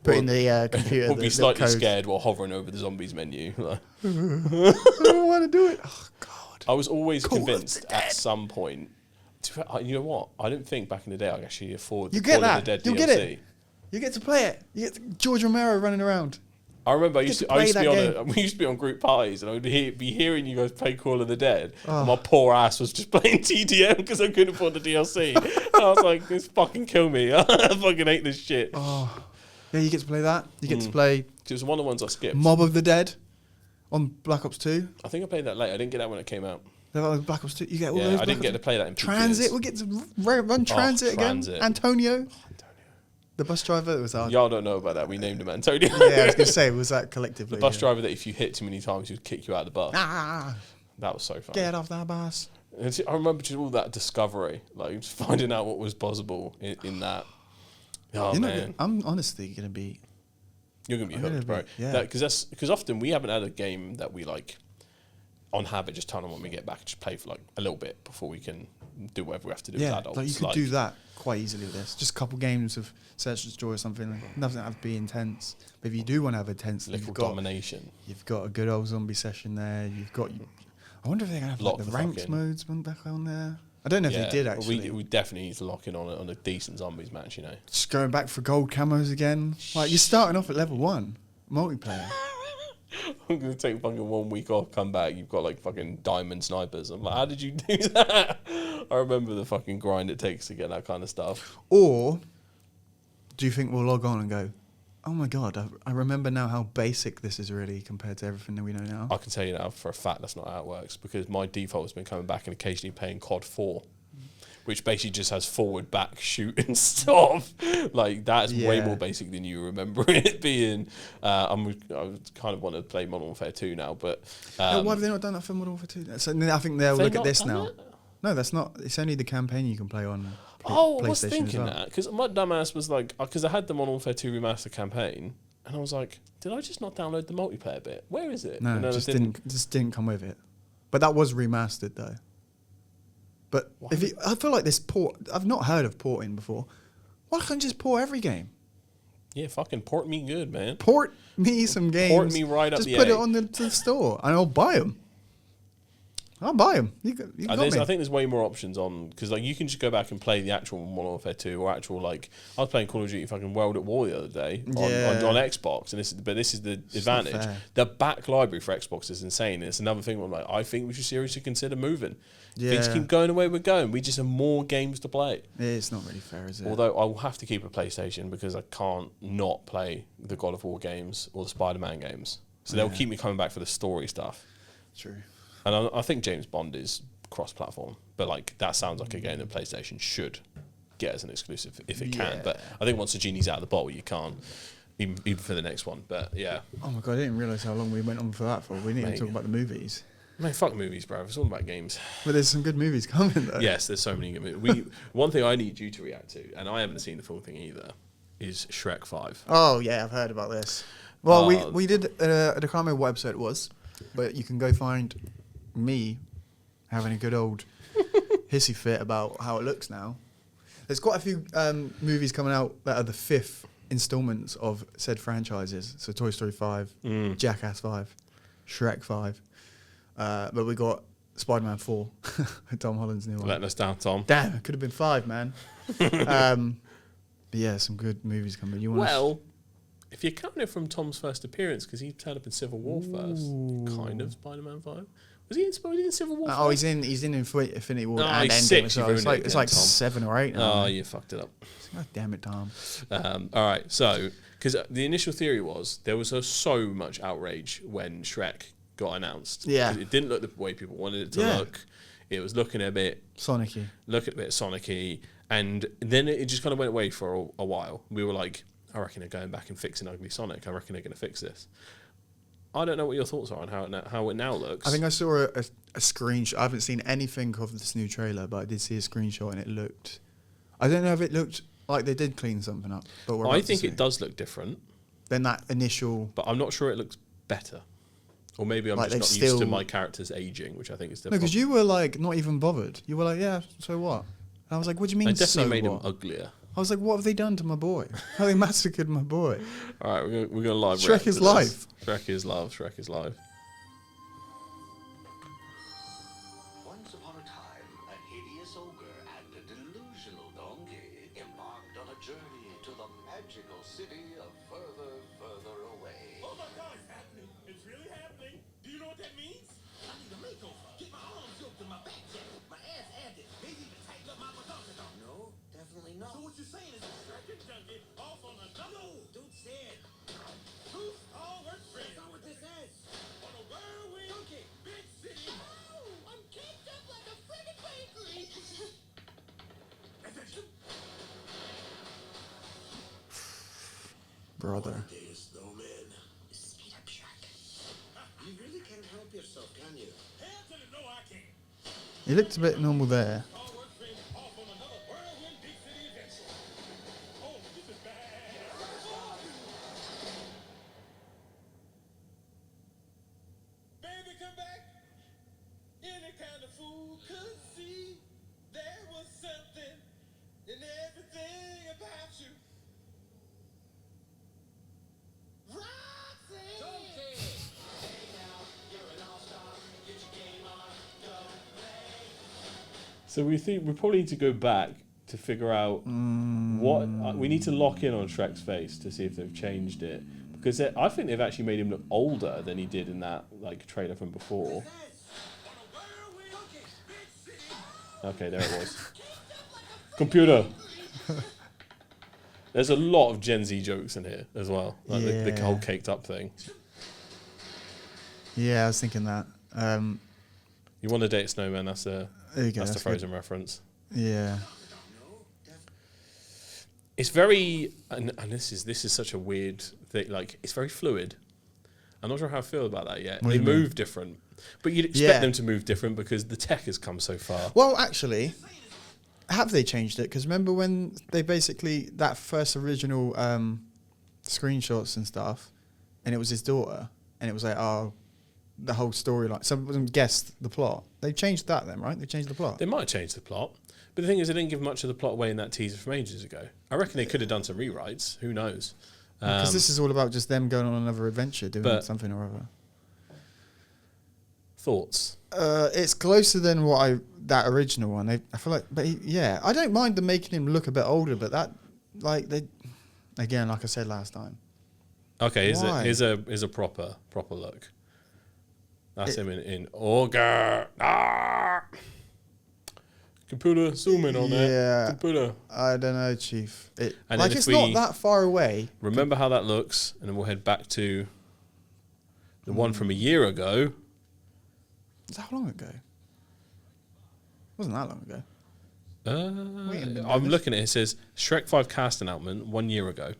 Put in the computer. We'd be slightly scared while hovering over the zombies menu. I don't want to do it. Oh God. I was always convinced at some point. You know what? I didn't think back in the day I could actually afford the Call of the Dead DLC. You'll get it. You get to play it. You get George Romero running around. I remember we used to be on group parties and I would be hearing you guys play Call of the Dead. And my poor ass was just playing TDM because I couldn't afford the DLC. And I was like, this fucking kill me. I fucking hate this shit. Oh. Yeah, you get to play that. You get to play... It was one of the ones I skipped. Mob of the Dead on Black Ops 2. I think I played that late. I didn't get that when it came out. Black Ops 2. You get all those. I didn't get to play that in Transit. We get to run Transit again. Antonio. The bus driver was our... Y'all don't know about that. We named him Antonio. Yeah, I was going to say, was that collectively? The bus driver that if you hit too many times, he'd kick you out of the bus. That was so fun. Get off that bus. And I remember just all that discovery, like just finding out what was possible in that. Oh, man. I'm honestly going to be... You're going to be hooked, bro. Yeah. Because often we haven't had a game that we like on habit just turn on when we get back, just play for like a little bit before we can do whatever we have to do with adults. Like you could do that quite easily with this. Just a couple games of Search and Destroy or something. Like, nothing have to be intense. But if you do want to have intense, little domination. You've got a good old zombie session there. You've got... I wonder if they're going to have like, the ranked modes back on there. I don't know if they did actually. We definitely need to lock in on a decent zombies match, you know. Just going back for gold camos again. Like, you're starting off at level 1, multiplayer. I'm going to take fucking 1 week off, come back, you've got like fucking diamond snipers. I'm like, how did you do that? I remember the fucking grind it takes to get that kind of stuff. Or do you think we'll log on and go, oh my God, I remember now how basic this is really compared to everything that we know now? I can tell you now for a fact that's not how it works, because my default has been coming back and occasionally playing COD 4, which basically just has forward, back, shoot, and stop. Like that's way more basic than you remember it being. I kind of want to play Modern Warfare 2 now, but why have they not done that for Modern Warfare 2? So I think they'll look at this now. It? No, that's not. It's only the campaign you can play on. I was thinking that because my dumbass was like, because I had the Modern Warfare 2 remaster campaign, and I was like, did I just not download the multiplayer bit? Where is it? No, it just didn't come with it. But that was remastered though. But I feel like this port, I've not heard of porting before. Why can't you just port every game? Yeah, fucking port me good, man. Port me some games. Port me right up the Just put it on to the store and I'll buy them. I'll buy them. You got me. I think there's way more options on, because like you can just go back and play the actual Modern Warfare 2 or actual, like, I was playing Call of Duty fucking World at War the other day on Xbox, and this is the advantage. The back library for Xbox is insane. It's another thing where I'm like, I think we should seriously consider moving. Yeah. Things keep going the way we're going. We just have more games to play. It's not really fair, is it? Although I will have to keep a PlayStation because I can't not play the God of War games or the Spider-Man games. So they'll keep me coming back for the story stuff. True. And I think James Bond is cross-platform, but like that sounds like a game that PlayStation should get as an exclusive if it can. But I think once the genie's out of the bottle, you can't, even for the next one. But yeah. Oh my god, I didn't realise how long we went on for that for. We didn't even talk about the movies. Mate, fuck movies, bro. It's all about games. But there's some good movies coming though. Yes, there's so many good movies. One thing I need you to react to, and I haven't seen the full thing either, is Shrek 5. Oh yeah, I've heard about this. Well, we did. I can't remember what episode it was, but you can go find me having a good old hissy fit about how it looks now. There's quite a few movies coming out that are the 5th installments of said franchises. So Toy Story 5, Jackass 5, Shrek 5. But we got Spider-Man 4, Tom Holland's new one. Letting us down, Tom. Damn, it could have been 5, man. But yeah, some good movies coming. If you count it from Tom's first appearance, because he turned up in Civil War first, kind of Spider-Man 5. Was he in Civil War? Oh, he's in Infinity War and he's Endgame sick. as well. It's like 7 or 8 now. Oh, you fucked it up. God damn it, Tom. All right, so because the initial theory was there was so much outrage when Shrek got announced. Yeah, it didn't look the way people wanted it to look. It was looking a bit Sonic-y, and then it just kind of went away for a while. We were like, I reckon they're going back and fixing Ugly Sonic. I reckon they're going to fix this. I don't know what your thoughts are on how it now looks. I think I saw a screenshot. I haven't seen anything of this new trailer, but I did see a screenshot and it looked... I don't know if it looked like they did clean something up. But I think it does look different than that initial... But I'm not sure it looks better. Or maybe I'm just not used to my characters aging, which I think is the problem. No, because you were like not even bothered. You were like, yeah, so what? And I was like, what do you mean so what? I definitely made him uglier. I was like, what have they done to my boy? How they massacred my boy? All right, we're going to live Shrek is life. Shrek is love. Shrek is live. Once upon a time, a hideous ogre and a delusional donkey embarked on a journey to the magical city of further away. Oh my God, it's happening. It's really happening. Do you know what that means? I need a makeover. Get my arms yoked and my back jacked, my ass added, maybe even tighten up my badonka. No, definitely not. So what you're saying is Shrek and Junkie off on another... No, dude said. Two stalwart friends. That's not what this is. On a whirlwind donkey, big city. Oh, I'm caked up like a friggin' bakery. Attention. Brother. Speed up, Shrek. You really can't help yourself, can you? Hell to the no, I can't. He looked a bit normal there. Stalwart friends off on another whirlwind big city adventure. Oh, this is bad. Baby, come back. Any kind of fool could see there was something in everything about you. Roxy! Hey now, you're an all-star. Get your game on, go play. So we think we probably need to go back to figure out what we need to lock in on Shrek's face to see if they've changed it, because I think they've actually made him look older than he did in that like trailer from before. Okay, there it was. Computer. There's a lot of Gen Z jokes in here as well, like the whole caked up thing. Yeah, I was thinking that. You want to date a snowman? That's There you go, that's the that's Frozen reference. Yeah. It's very, and this is such a weird thing. Like, it's very fluid. I'm not sure how I feel about that yet. What They do you mean? move different, but you'd expect Yeah. them to move different because the tech has come so far. Well, actually, have they changed it? Because remember when they basically, that first original screenshots and stuff, and it was his daughter, and it was like, oh, the whole storyline. Some of them guessed the plot. They've changed that then, right? They've changed the plot. They might have changed the plot, but the thing is, they didn't give much of the plot away in that teaser from ages ago. I reckon they could have done some rewrites. Who knows? Because this is all about just them going on another adventure, doing but- something or other. Thoughts? It's closer than that original one. I feel like, but yeah, I don't mind them making him look a bit older, but that, like, again, like I said last time. Okay, Why? here's a proper look. That's him in Ogre. Ah! Computer, zoom in on Yeah. it. Computer. I don't know, Chief. And Like, then if it's we- not that far away. Remember how that looks, and then we'll head back to the one from a year ago. Is that how long ago? Wasn't that long ago? Wait a minute, I'm this- looking at it. It says Shrek 5 cast announcement 1 year ago.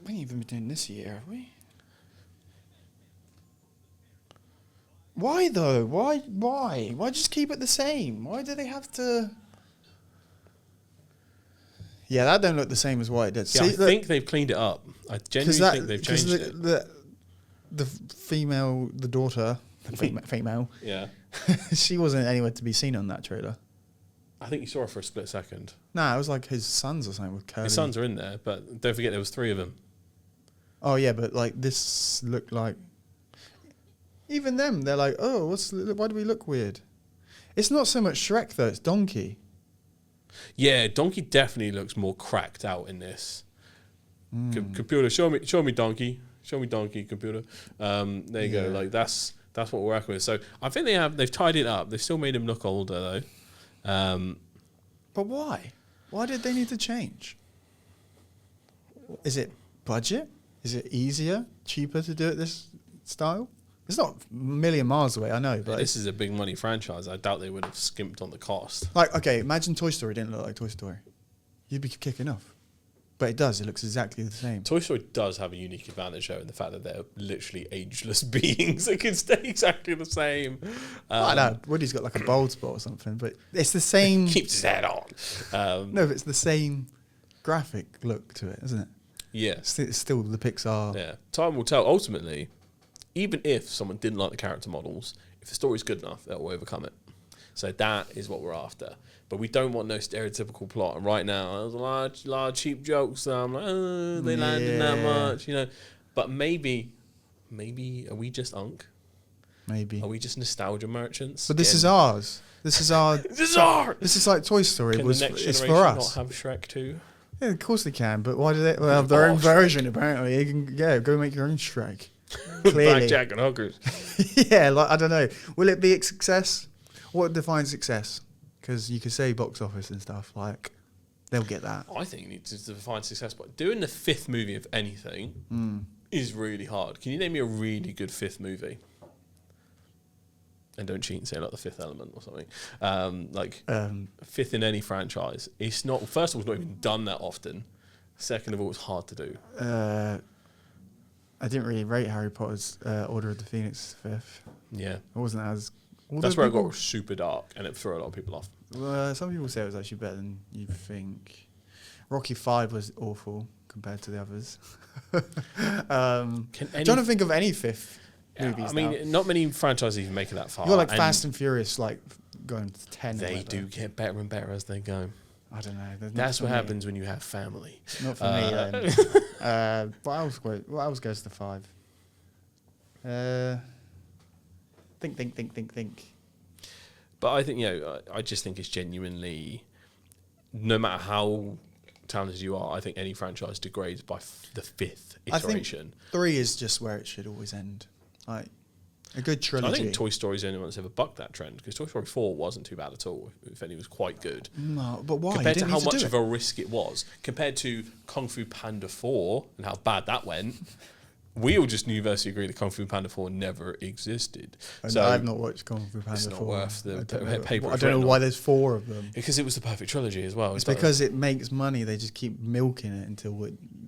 We ain't even been doing this year, have we? Why though? Why? Why just keep it the same? Why do they have to? Yeah, that don't look the same as what it did. Yeah, I think they've cleaned it up. I genuinely think they've changed it. The female, the daughter, the female, Yeah. she wasn't anywhere to be seen on that trailer. I think you saw her for a split second. Nah, it was like his sons or something with curly. His sons are in there, but don't forget there was 3 of them. Oh yeah, but like this looked like. Even them, they're like, oh, why do we look weird? It's not so much Shrek though; it's Donkey. Yeah, Donkey definitely looks more cracked out in this. Computer, show me Donkey. Show me Donkey, computer. There you go. Like that's what we're working with. So I think they've tied it up. They've still made him look older though. But why? Why did they need to change? Is it budget? Is it easier, cheaper to do it this style? It's not a million miles away, I know, but This is a big money franchise. I doubt they would have skimped on the cost. like, okay, imagine Toy Story didn't look like Toy Story. You'd be kicking off. But it does. It looks exactly the same. Toy Story does have a unique advantage though in the fact that they're literally ageless beings that can stay exactly the same. I know. Woody's got like a bald spot or something, but it's the same. Keeps his head on. No, but it's the same graphic look to it, isn't it? Yeah. It's still the Pixar. Yeah. Time will tell. Ultimately, even if someone didn't like the character models, if the story's good enough, they'll overcome it. So that is what we're after. But we don't want no stereotypical plot. And right now, there's a lot of cheap jokes. So I'm like, oh, they landed that much, you know. But maybe are we just unk? Maybe. Are we just nostalgia merchants? But this is ours. This is our. This is ours. This is like Toy Story. Can the next It's generation for not us. have Shrek too? Yeah, of course they can. But why do they have their own version? Apparently, you can go make your own Shrek. Clearly. Blackjack and hookers. Yeah, like I don't know. Will it be a success? What defines success? Because you could say box office and stuff. Like they'll get that. I think you need to define success. But doing the 5th movie of anything is really hard. Can you name me a really good 5th movie? And don't cheat and say like the 5th Element or something. 5th in any franchise. It's not. First of all, it's not even done that often. Second of all, it's hard to do. I didn't really rate Harry Potter's Order of the Phoenix 5th. Yeah, It wasn't as. that's where it got super dark and it threw a lot of people off. Some people say it was actually better than you think. Rocky 5 was awful compared to the others. Trying to think of any 5th movies. I mean, now. not many franchises even make it that far. You're like and Fast and Furious, like going to 10. or They whatever. do get better and better as they go. I don't know. That's what happens when you have family. Not for me then. What else goes to 5? Think. But I think, I just think it's genuinely, no matter how talented you are, I think any franchise degrades by the 5th I think iteration. 3 is just where it should always end. Like a good trilogy. I think Toy Story's the only one that's ever bucked that trend, because Toy Story 4 wasn't too bad at all. If any, was quite good. No, but why? Compared You to didn't how need to much do of it. a risk it was, compared to Kung Fu Panda 4 and how bad that went, we all just universally agree that Kung Fu Panda 4 never existed. And So I've not watched Kung Fu Panda it's not 4. worth the paper I it's don't know written why on. there's 4 of them. Because it was the perfect trilogy as well. It's because it makes money. They just keep milking it until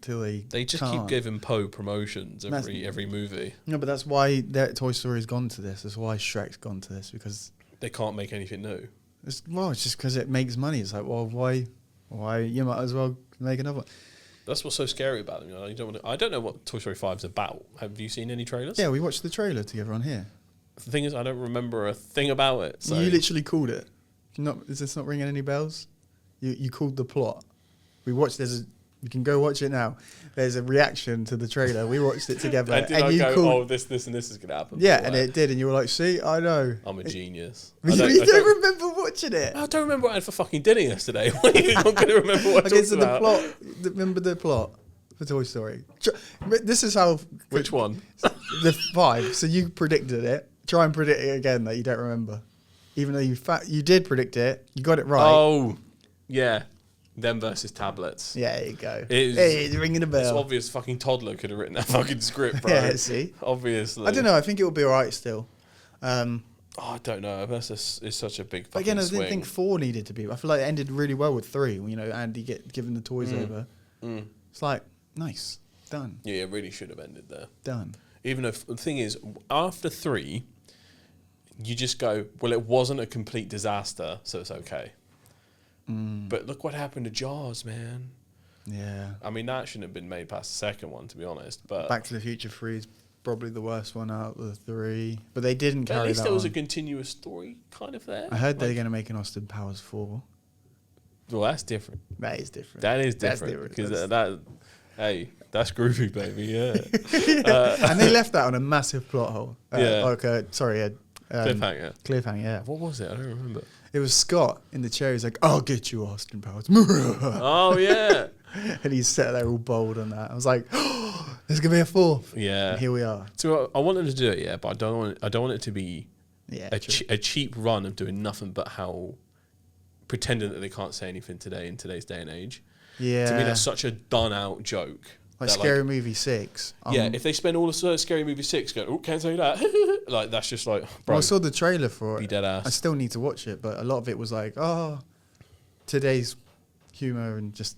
they just can't. keep giving Poe promotions That's- every movie. No, but that's why Toy Story's gone to this. That's why Shrek's gone to this, because They can't make anything new. it's just because it makes money. It's like, well, why you might as well make another one. That's what's so scary about them. You know, I don't know what Toy Story 5 is about. Have you seen any trailers? Yeah, we watched the trailer together on here. The thing is, I don't remember a thing about it. So You literally called it. Is this not ringing any bells? You called the plot. We watched. You can go watch it now. There's a reaction to the trailer. We watched it together, and did I you go, called. oh, this and this is going to happen? Yeah, Like, and it did, and you were like, "See, I know." I'm a genius. You don't remember watching it. I don't remember what I had for fucking dinner yesterday. What do you think I'm going to remember what I Okay, talked so about? the plot. Remember the plot for Toy Story. This is how. Which one? The 5. So you predicted it. Try and predict it again that you don't remember, even though you did predict it. You got it right. Oh, yeah. Them versus tablets. Yeah, there you go. It is- Hey, it's ringing a It's bell. obvious fucking toddler could have written that fucking script, bro. Yeah, see? Obviously. I don't know. I think it will be alright still. Oh, I don't know. It's such a big But fucking again, I swing. didn't think 4 needed to be. I feel like it ended really well with 3. You know, Andy giving the toys Mm. over. It's like, nice. Done. Yeah, it really should have ended there. Done. Even though the thing is, after 3, you just go, well, it wasn't a complete disaster, so it's okay. But look what happened to Jaws, man. Yeah. I mean, that shouldn't have been made past the second one, to be honest. But Back to the Future 3 is probably the worst one out of the 3. But they didn't at carry least that there was a on. continuous story kind of there. I heard they're Like, going to make an Austin Powers 4. well, that's different. That is different. That is That's different. different. Because hey, that's groovy, baby, yeah. And they left that on a massive plot hole. Yeah. Cliffhanger. Cliffhanger. Yeah. What was it? I don't remember. It was Scott in the chair. He's like, I'll get you, Austin Powers. Oh, yeah. And he's sat there all bold on that. I was like, oh, there's going to be a 4th. Yeah. And here we are. So I wanted to do it, yeah, but I don't want it to be Yeah. a true. cheap run of doing nothing but how pretending that they can't say anything today in today's day and age. Yeah. To me, that's such a done out joke. Like that, Scary Movie 6. Yeah, if they spend all of Scary Movie 6 going, oh, can't say that. Like, that's just like, bro, Well, I saw the trailer for be it. dead ass. I still need to watch it, but a lot of it was like, oh, today's humor and just,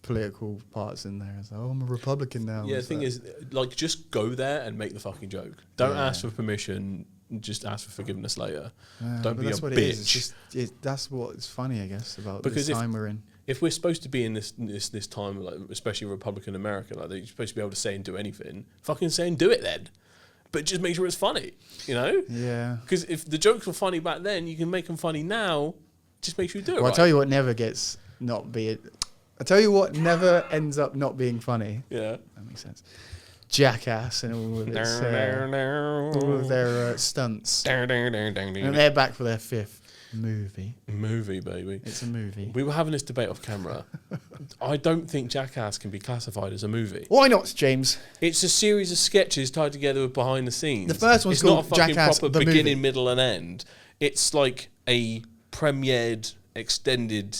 political parts in there. It's like, oh, I'm a Republican now. Yeah, the It's thing like- is, like, just go there and make the fucking joke. Don't Yeah. ask for permission. Just ask for forgiveness later. Yeah, Don't but be a that's what bitch. it is. It's just, that's what's funny, I guess, about Because the if- time we're in. If we're supposed to be in this time, like especially Republican America, like they're supposed to be able to say and do anything, fucking say and do it then. But just make sure it's funny, Yeah. Because if the jokes were funny back then, you can make them funny now. Just make sure you do it Well, right. I'll tell you what never gets not be. I'll tell you what never ends up not being funny. Yeah. That makes sense. Jackass and all of its, all of their stunts. And they're back for their 5th movie. Movie, baby. It's a movie. We were having this debate off camera. I don't think Jackass can be classified as a movie. Why not, James? It's a series of sketches tied together with behind the scenes. The first one's it's not a called fucking Jackass, proper the beginning, movie. middle, and end. It's like a premiered, extended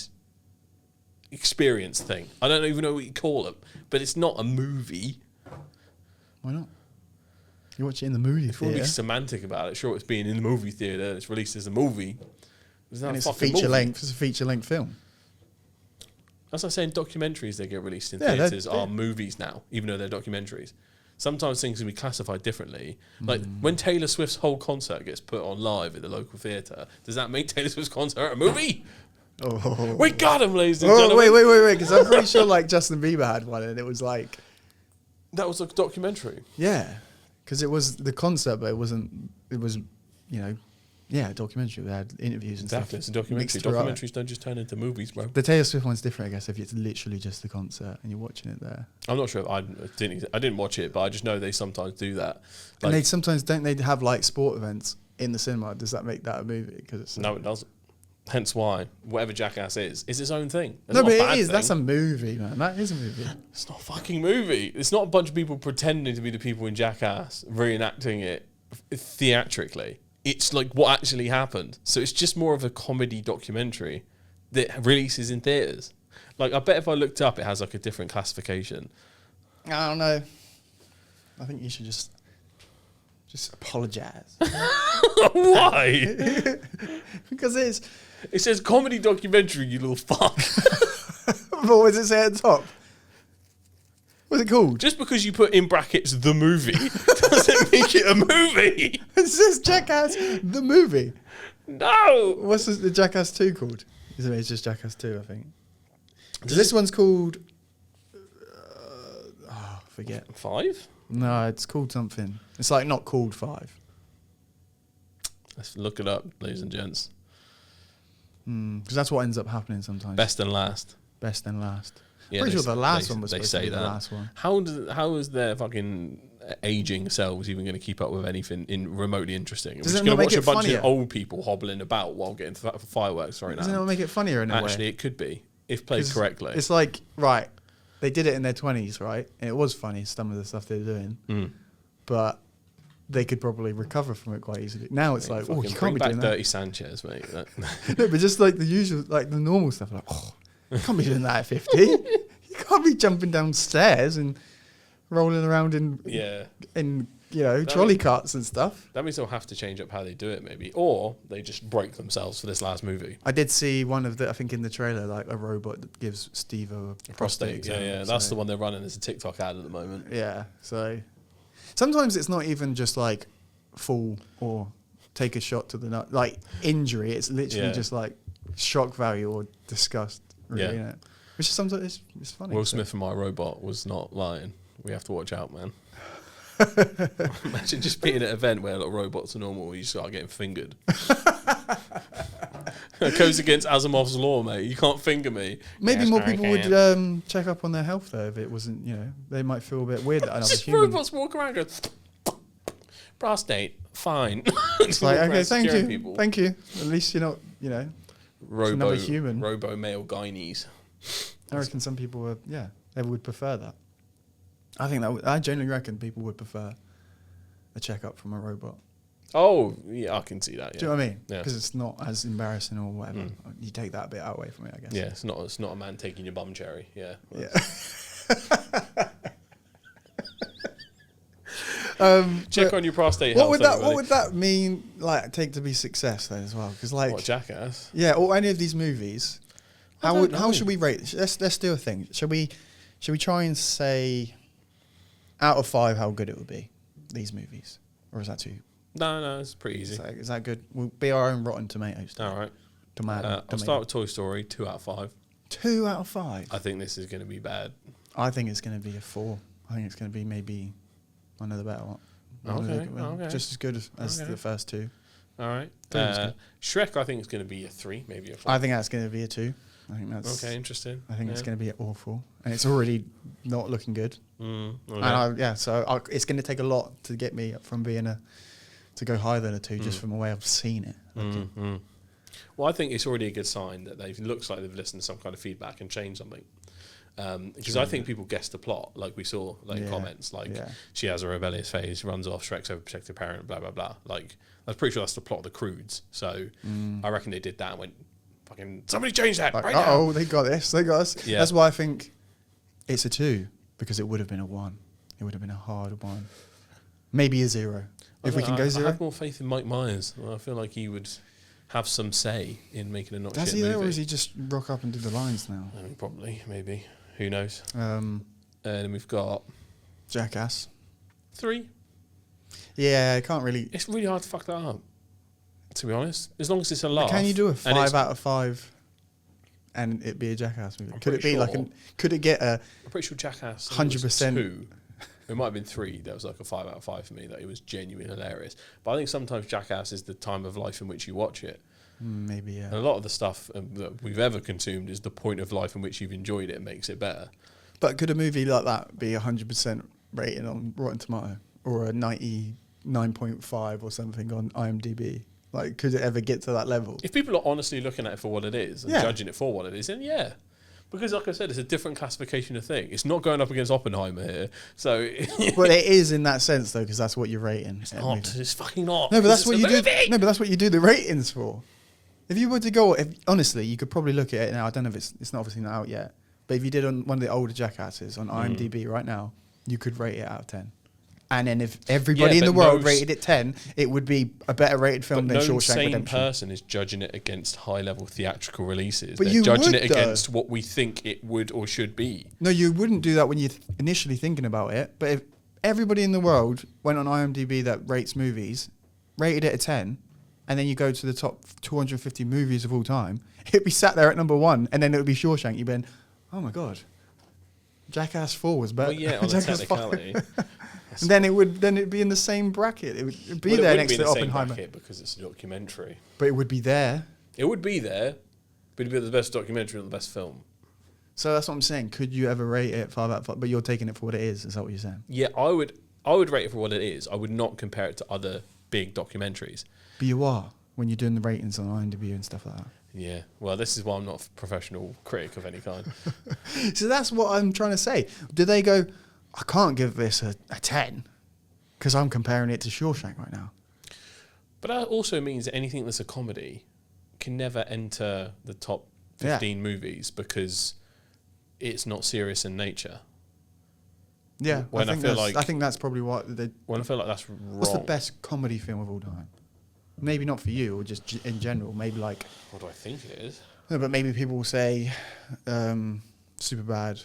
experience thing. I don't even know what you call it, but it's not a movie. Why not? You watch it in the movie If we'll be theater. semantic about it, sure, it's being in the movie theater. It's released as a movie. It's not And a it's a fucking feature movie. length. It's a feature length film. That's like saying documentaries that get released in Yeah, they're- theatres are movies now, even though they're documentaries. Sometimes things can be classified differently. Like when Taylor Swift's whole concert gets put on live at the local theatre, does that make Taylor Swift's concert a movie? Oh, We got him, ladies and oh gentlemen. wait, because I'm pretty sure like Justin Bieber had one, and it was like, That was a documentary. yeah, because it was the concert, but it wasn't. It was, a documentary. They had interviews and Exactly, stuff. it's a documentary. mixed throughout it. Documentaries don't just turn into movies, bro. The Taylor Swift one's different, I guess, if it's literally just the concert and you're watching it there. I'm not sure. I didn't watch it, but I just know they sometimes do that. And Like, they sometimes don't they have like sport events in the cinema? Does that make that a movie? Because it's no, it doesn't. Hence why whatever Jackass is its own thing. It's no, not but a bad it is. thing. That's a movie, man. That is a movie. It's not a fucking movie. It's not a bunch of people pretending to be the people in Jackass reenacting it theatrically. It's like what actually happened. So it's just more of a comedy documentary that releases in theaters. Like I bet if I looked up, it has like a different classification. I don't know. I think you should just apologize. Why? Because It says comedy documentary, you little fuck. what does it say at the top? What's it called? Just because you put in brackets the movie doesn't make it a movie. It says Jackass the movie. No. What's the Jackass 2 called? It's just Jackass 2, I think. This one's called... I forget. 5? No, it's called something. It's like not called 5. Let's look it up, ladies and gents. Because that's what ends up happening sometimes. Best and last. Best and last. Yeah, Pretty sure the last they- one was they supposed say to be that. the last one. How is their fucking aging selves even going to keep up with anything in remotely interesting? Does We're it just going not to watch make a it bunch funnier? of old people hobbling about while getting fireworks right Doesn't now. it make it funnier in a way? Actually, it could be if played 'Cause correctly. It's like, right, they did it in their 20s, right? And it was funny, some of the stuff they were doing. But they could probably recover from it quite easily. Now it's like, oh, Fucking you can't bring be back doing Dirty Sanchez, mate. No, but just like the usual, like the normal stuff, like, oh, you can't be doing that at 50. You can't be jumping downstairs and rolling around in trolley carts and stuff. That means they'll have to change up how they do it, maybe, or they just break themselves for this last movie. I did see one of the, I think in the trailer, like a robot that gives Steve a prostate exam. Yeah, that's the one they're running as a TikTok ad at the moment. Yeah, so sometimes it's not even just like fall or take a shot to the nut, like injury. It's literally just like shock value or disgust, really, Yeah. innit? Which is sometimes it's funny. Will Smith and My Robot was not lying. We have to watch out, man. Imagine just being at an event where like, robots are normal, you start getting fingered. It goes against Asimov's law, mate. You can't finger me. Maybe Yes, more I people can. would check up on their health though if it wasn't, they might feel a bit weird that another Just human. robots walk around and go, prostate, fine. It's like, okay, thank you, thank you. At least you're not, another human. Robo male gynaes. I reckon some people would, they would prefer that. I think I genuinely reckon people would prefer a checkup from a robot. Oh, yeah, I can see that. Yeah. Do you know what I mean? Yeah. Because it's not as embarrassing or whatever. You take that bit away from it, I guess. Yeah, it's not a man taking your bum cherry. Yeah. Yeah. Check on your prostate What health. would that? everybody. What would that mean? Like, take to be success then as well? Because like, What, Jackass? yeah, or any of these movies. I don't know. How should we rate? Let's do a thing. Should we try and say out of 5 how good it would be, these movies, or is that too? No, it's pretty easy. Is that good? We'll be our own Rotten Tomatoes. All right. Tomato. I'll start with Toy Story, 2 out of 5. 2 out of 5. I think this is going to be bad. I think it's going to be a 4. I think it's going to be maybe one of the better ones. Okay. Just as good as the first 2. All right. Three was good. Shrek, I think it's going to be a 3, maybe a 4. I think that's going to be a 2. I think that's Okay, interesting. I think it's going to be awful, and it's already not looking good. Okay. And it's going to take a lot to get me from being to go higher than a 2, just from the way I've seen it. looking. Well, I think it's already a good sign that it looks like they've listened to some kind of feedback and changed something. Because I think people guessed the plot, like we saw, comments, she has a rebellious phase, runs off, Shrek's overprotective parent, blah, blah, blah. Like, I'm pretty sure that's the plot of the Croods. So I reckon they did that and went, fucking, somebody change that Like, right now. they got this, they got us. Yeah. That's why I think it's a 2, because it would have been a 1. It would have been a hard 1. Maybe a 0. If we can go 0. I have more faith in Mike Myers. I feel like he would have some say in making a not Does shit he movie. though, or does he just rock up and do the lines now? I mean, probably, maybe. Who knows? Um, And we've got Jackass. 3. Yeah, I can't really. It's really hard to fuck that up, to be honest. As long as it's a laugh. Can you do a and 5 out of 5 and it be a Jackass movie? I'm Could it pretty be like sure. could it get a I'm pretty sure Jackass 100%? 2. It might have been 3. That was like a 5 out of 5 for me. That it was genuinely hilarious. But I think sometimes Jackass is the time of life in which you watch it. maybe, yeah. And a lot of the stuff that we've ever consumed is the point of life in which you've enjoyed it and makes it better. But could a movie like that be 100% rating on Rotten Tomato or a 99.5 or something on IMDb? Like, could it ever get to that level? If people are honestly looking at it for what it is and Yeah. judging it for what it is, then yeah. Because like I said, it's a different classification of thing. It's not going up against Oppenheimer here. So Well, it is in that sense though, because that's what you're rating. it's not. It's fucking not. No, but that's It's what a you do. movie. No, but that's what you do the ratings for. If you were to go, honestly, you could probably look at it now. I don't know if it's not obviously not out yet, but if you did on one of the older Jackasses on IMDb right now, you could rate it out of 10. And then if everybody in the but world no rated it 10, it would be a better rated film But than no Shawshank sane Redemption. person is judging it against high-level theatrical releases. But They're you judging would, it though. against what we think it would or should be. No, you wouldn't do that when you're initially thinking about it. But if everybody in the world went on IMDb that rates movies, rated it a 10, and then you go to the top 250 movies of all time, it'd be sat there at number 1, and then it would be Shawshank. You'd be, oh my god, Jackass 4 was better. Well, yeah, on a Jackass 5. technicality. And then it'd be in the same bracket. It would be Well, there it next wouldn't be to in the same Oppenheimer. bracket because it's a documentary. But it would be there. It would be there, but it'd be the best documentary or the best film. So that's what I'm saying. Could you ever rate it 5 out of 5? But you're taking it for what it is. Is that what you're saying? Yeah, I would rate it for what it is. I would not compare it to other big documentaries. But you are when you're doing the ratings on IMDb and stuff like that. Yeah, well, this is why I'm not a professional critic of any kind. So that's what I'm trying to say. Do they go, I can't give this a 10 because I'm comparing it to Shawshank right now? But that also means that anything that's a comedy can never enter the top 15 movies because it's not serious in nature. Yeah, When I feel like- I think that's probably what they. When I feel like that's wrong. What's the best comedy film of all time? Maybe not for you, or just in general. Maybe like, What do I think it is? no, but maybe people will say Superbad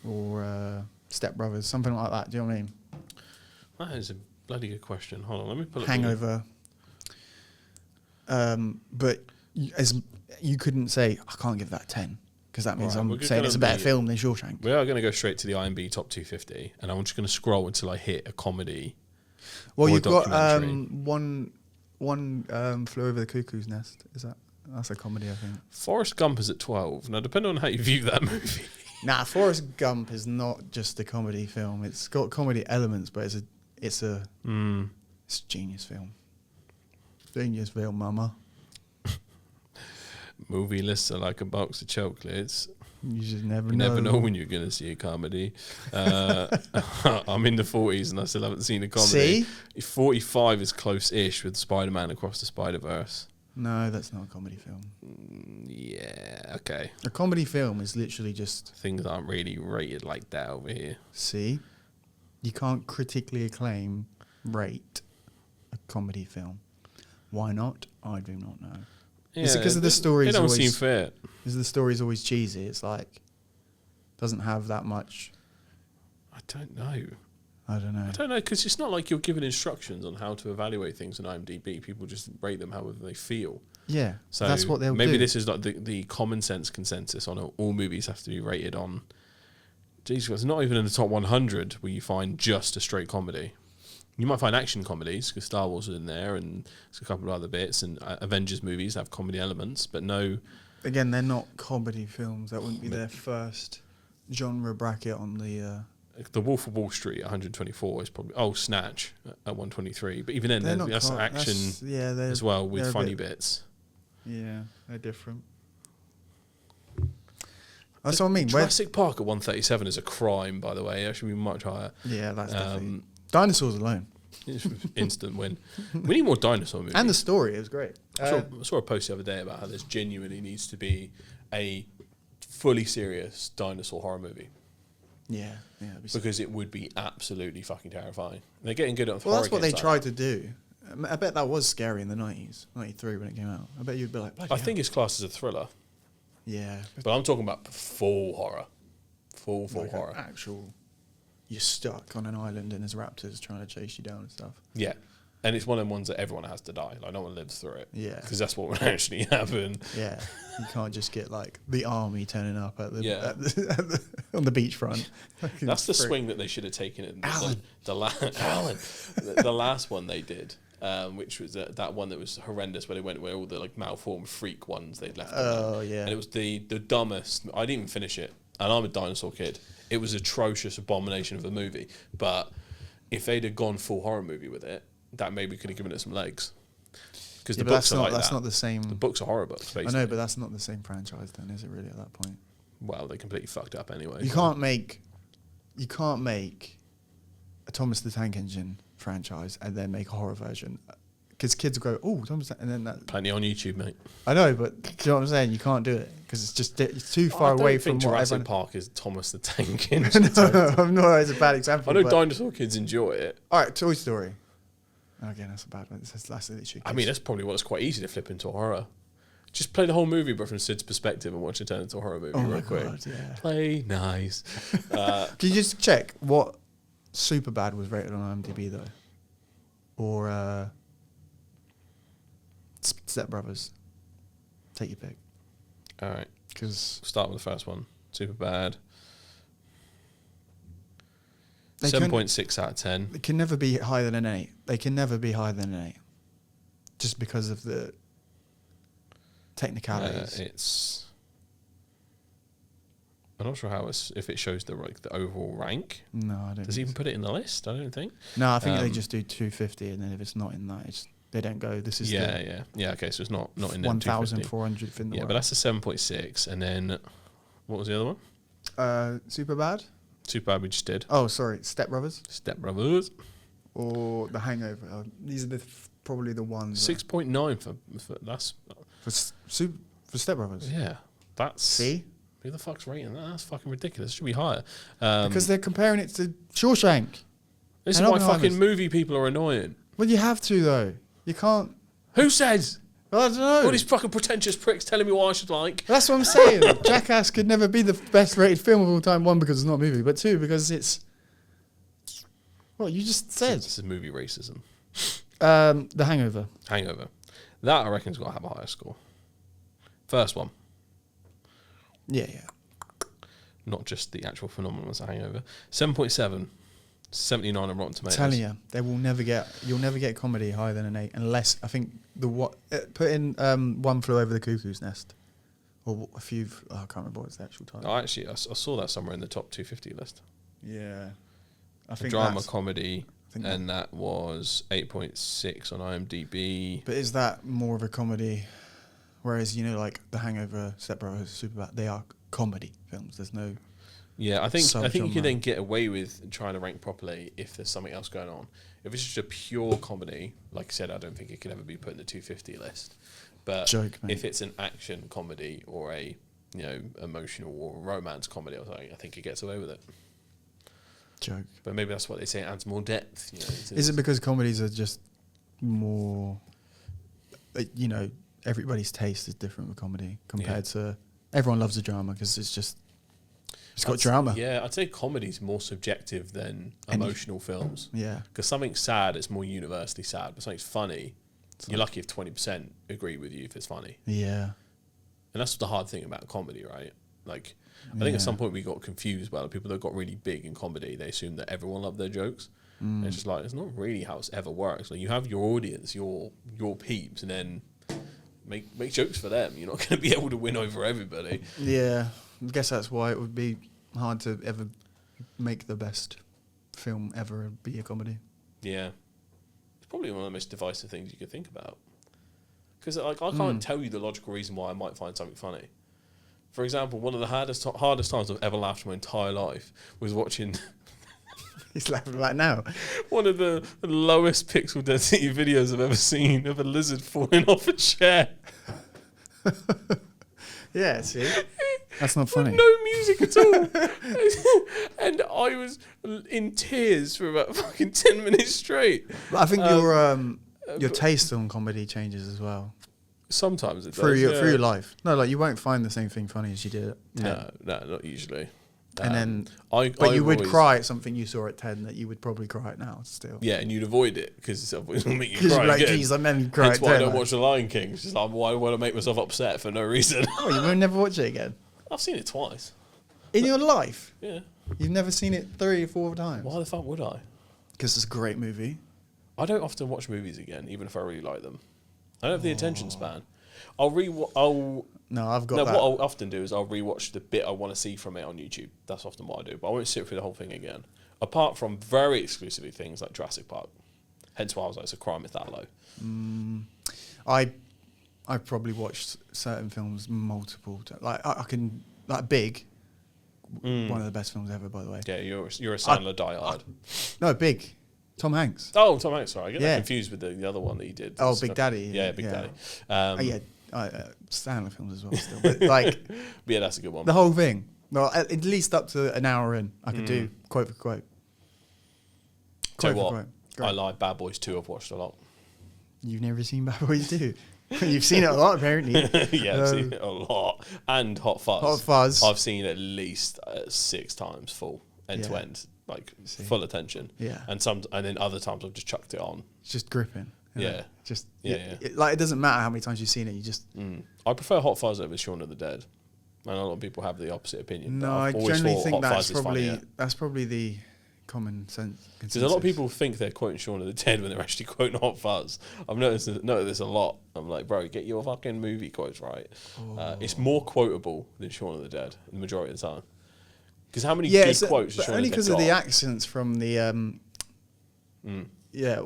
or Step Brothers, something like that. Do you know what I mean? That is a bloody good question. Hold on, let me pull it. Hangover. But as you couldn't say, I can't give that a 10 because that means Alright, I'm we're saying it's a better gonna be- film than Shawshank. We are going to go straight to the IMDb top 250, and I'm just going to scroll until I hit a comedy. Well, or a you've got documentary. one Flew Over the Cuckoo's Nest. That's a comedy, I think. Forrest Gump is at 12. Now, depending on how you view that movie. Nah, Forrest Gump is not just a comedy film. It's got comedy elements, but it's a genius film. Genius film, mama. Movie lists are like a box of chocolates. You just never You know. never know when you're going to see a comedy. I'm in the 40s and I still haven't seen a comedy. See? 45 is close-ish with Spider-Man Across the Spider-Verse. No, that's not a comedy film. Yeah, okay. A comedy film is literally just, Things aren't really rated like that over here. see? You can't critically acclaim, rate a comedy film. Why not? I do not know. Is it because of the stories? They don't always, seem fair. Is the story's always cheesy? It's like doesn't have that much. I don't know. I don't know. I don't know, because it's not like you're given instructions on how to evaluate things on IMDb. People just rate them however they feel. Yeah, So that's what they'll do. maybe this is like the common sense consensus on all movies have to be rated on. Jesus, it's not even in the top 100 where you find just a straight comedy. You might find action comedies because Star Wars is in there and there's a couple of other bits, and Avengers movies have comedy elements, but no. Again, they're not comedy films. That wouldn't be their first genre bracket on the. The Wolf of Wall Street at 124 is probably Snatch at 123, but even then They're not that's co- action yeah, they're, as well with they're a funny bit- bits. Yeah, they're different. That's what I mean. Jurassic Park at 137 is a crime, by the way. It should be much higher. Yeah, that's definitely. Dinosaurs alone. It's instant win. We need more dinosaur movies. And the story is great. I saw a post the other day about how there's genuinely needs to be a fully serious dinosaur horror movie yeah, it'd be sick. because it would be absolutely fucking terrifying. They're getting good at Well, horror that's what they games like tried that. to do. I bet that was scary in the 90s, 93 when it came out. I bet you'd be like, bloody I hell. think it's classed as a thriller, Yeah. but I'm talking about full horror. Full Like horror. actual, you're stuck on an island and there's raptors trying to chase you down and stuff. Yeah. And it's one of them ones that everyone has to die. Like, no one lives through it. Yeah. Because that's what would actually happen. Yeah. You can't just get like the army turning up at the, Yeah. on the beachfront. That's the Frick. swing that they should have taken in Alan. the last one they did, which was that one that was horrendous, where they went where all the like malformed freak ones they'd left. Oh, yeah. And it was the dumbest. I didn't even finish it, and I'm a dinosaur kid. It was atrocious abomination of a movie. But if they'd have gone full horror movie with it, that maybe could have given it some legs. Because Yeah, the but books are like that's that. not the same. The books are horror books, I basically. know, but that's not the same franchise then, is it really at that point? Well, they completely fucked up anyway. You so- can't make a Thomas the Tank Engine franchise and then make a horror version because kids will go, oh, Thomas, and then that. Plenty on YouTube, mate. I know, but do you know what I'm saying? You can't do it because it's too far away from what Jurassic everyone. Park is Thomas the Tank Engine. No, I'm not. It's a bad example. I know but- dinosaur kids enjoy it. All right, Toy Story. Again, that's a bad one. That's literally. I mean, that's probably what it's quite easy to flip into a horror. Just play the whole movie, but from Sid's perspective, and watch it turn into a horror movie oh my real quick. god, yeah. Play nice. Can you just check what Superbad was rated on IMDb though, or Step Brothers? Take your pick. All right, Because start with the first one. Super bad. They 7.6 out of 10. it can never be higher than an 8. They can never be higher than an 8, just because of the technicalities. It's. I'm not sure if it shows the overall rank. No, I don't. Does it even put it in the list? I don't think. No, I think they just do 250, and then if it's not in that, they don't go. This is Yeah. Okay, so it's not in there. 1,400 in the Yeah, world. but that's a 7.6, and then what was the other one? Superbad. Superbad we just did. Oh, sorry, Step Brothers Step Brothers. or The Hangover. These are probably the ones. 6.9 for that's. For Step Brothers. Yeah, that's. See, Who the fuck's rating that? That's fucking ridiculous. It should be higher. because they're comparing it to Shawshank. This is and why Oppenheimer's. fucking movie people are annoying. Well, you have to though. You can't. Who says? Well, I don't know. All these fucking pretentious pricks telling me what I should like. That's what I'm saying. Jackass could never be the best rated film of all time. One, because it's not a movie, but two, because it's. Well, you just said. This is movie racism. The Hangover. Hangover. That I reckon's got to have a higher score. First one. Yeah. Not just the actual phenomenon as a Hangover. 7.7. 79 on Rotten Tomatoes. Telling you, you'll never get comedy higher than an 8 unless I think put in One Flew Over the Cuckoo's Nest or a few. I can't remember what's the actual title. Oh, actually, I saw that somewhere in the top 250 list. Yeah, I think Drama comedy, think and that was 8.6 on IMDb. But is that more of a comedy? Whereas like The Hangover, Step Brothers, Superbad, they are comedy films. There's no. Yeah, I think you Subgenre. can then get away with trying to rank properly if there's something else going on. If it's just a pure comedy, like I said, I don't think it could ever be put in the 250 list. But Joke, mate. if it's an action comedy or a emotional or romance comedy or something, I think it gets away with it. Joke. But maybe that's what they say, it adds more depth. Is it because comedies are just more? Everybody's taste is different with comedy compared to everyone loves a drama because it's got drama. Yeah, I'd say comedy's more subjective than emotional films. Yeah. Because something's sad, it's more universally sad. But something's funny, you're lucky if 20% agree with you if it's funny. Yeah. And that's the hard thing about comedy, right? Like, I think at some point we got confused by the people that got really big in comedy. They assumed that everyone loved their jokes. And it's just like, it's not really how it ever works. Like, you have your audience, your peeps, and then make jokes for them. You're not going to be able to win over everybody. Yeah. I guess that's why it would be hard to ever make the best film ever be a comedy. Yeah. It's probably one of the most divisive things you could think about. Because I can't tell you the logical reason why I might find something funny. For example, one of the hardest times I've ever laughed in my entire life was watching... He's laughing right now. One of the lowest pixel density videos I've ever seen of a lizard falling off a chair. Yeah, see? That's not funny. No music at all. And I was in tears for about fucking 10 minutes straight. But I think your taste on comedy changes as well. Sometimes it does. Through your life. No, like you won't find the same thing funny as you did at 10. No, not usually. And then, but you would cry at something you saw at 10 that you would probably cry at now still. Yeah, and you'd avoid it because it will make you Because cry you're like, again. geez, I meant to cry That's at why 10. I don't like, watch The Lion King. It's just like, why would I make myself upset for no reason? oh, you will never watch it again? I've seen it twice. In your life? Yeah. You've never seen it 3 or 4 times? Why the fuck would I? Because it's a great movie. I don't often watch movies again, even if I really like them. I don't have the attention span. What No, I've got that. What I'll often do is I'll rewatch the bit I want to see from it on YouTube. That's often what I do. But I won't sit through the whole thing again. Apart from very exclusively things like Jurassic Park. Hence why I was like, it's a crime it's that low. I've probably watched certain films multiple times. Like I can, like Big, one of the best films ever, by the way. Yeah, you're a Sandler diehard. No, Big. Tom Hanks. Oh, Tom Hanks. Sorry, I get Yeah. that confused with the other one that he did. Oh, It's Big Daddy. Yeah, Big Daddy. Oh, yeah, Stanley films as well. Still, but like But yeah, that's a good one. the whole thing. Well, at least up to an hour in, I could do quote for quote. Tell you Quote for what, quote. Great. I like Bad Boys 2. I've watched a lot. You've never seen Bad Boys 2? You've seen it a lot, apparently. Yeah, I've seen it a lot. And Hot Fuzz. Hot Fuzz. I've seen at least 6 times full, end to Yeah. end, like See. full attention. Yeah. And then other times I've just chucked it on. It's just gripping. isn't Yeah. it? Just Yeah, like it doesn't matter how many times you've seen it. You just I prefer Hot Fuzz over Shaun of the Dead. And a lot of people have the opposite opinion. no. but I I've always generally thought think Hot that's Fuzz is funnier. probably the common sense. Because a lot of people think they're quoting Shaun of the Dead when they're actually quoting Hot Fuzz. I've noticed this a lot. I'm like, bro, get your fucking movie quotes right. It's more quotable than Shaun of the Dead the majority of the time. Because how many good quotes has but Shaun only of the because Dead of the got? accents from the yeah.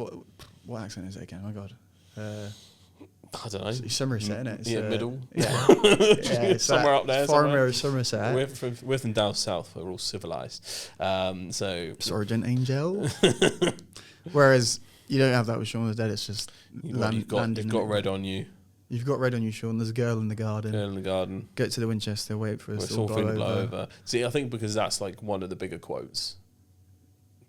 What accent is it again? Oh my god. I don't know. It's Somerset, isn't it? Yeah, middle. Yeah, it's Somewhere up there, Farmer Somerset. We're from down south. We're all civilized. So Sergeant Angel. Whereas you don't have that with Shaun of the Dead. It's just you've got landing. red on you. You've got red on you, Sean. There's a girl in the garden. Girl in the garden. Go to the Winchester. Wait for us It's to all blow thing over. blow over. See, I think because that's like one of the bigger quotes.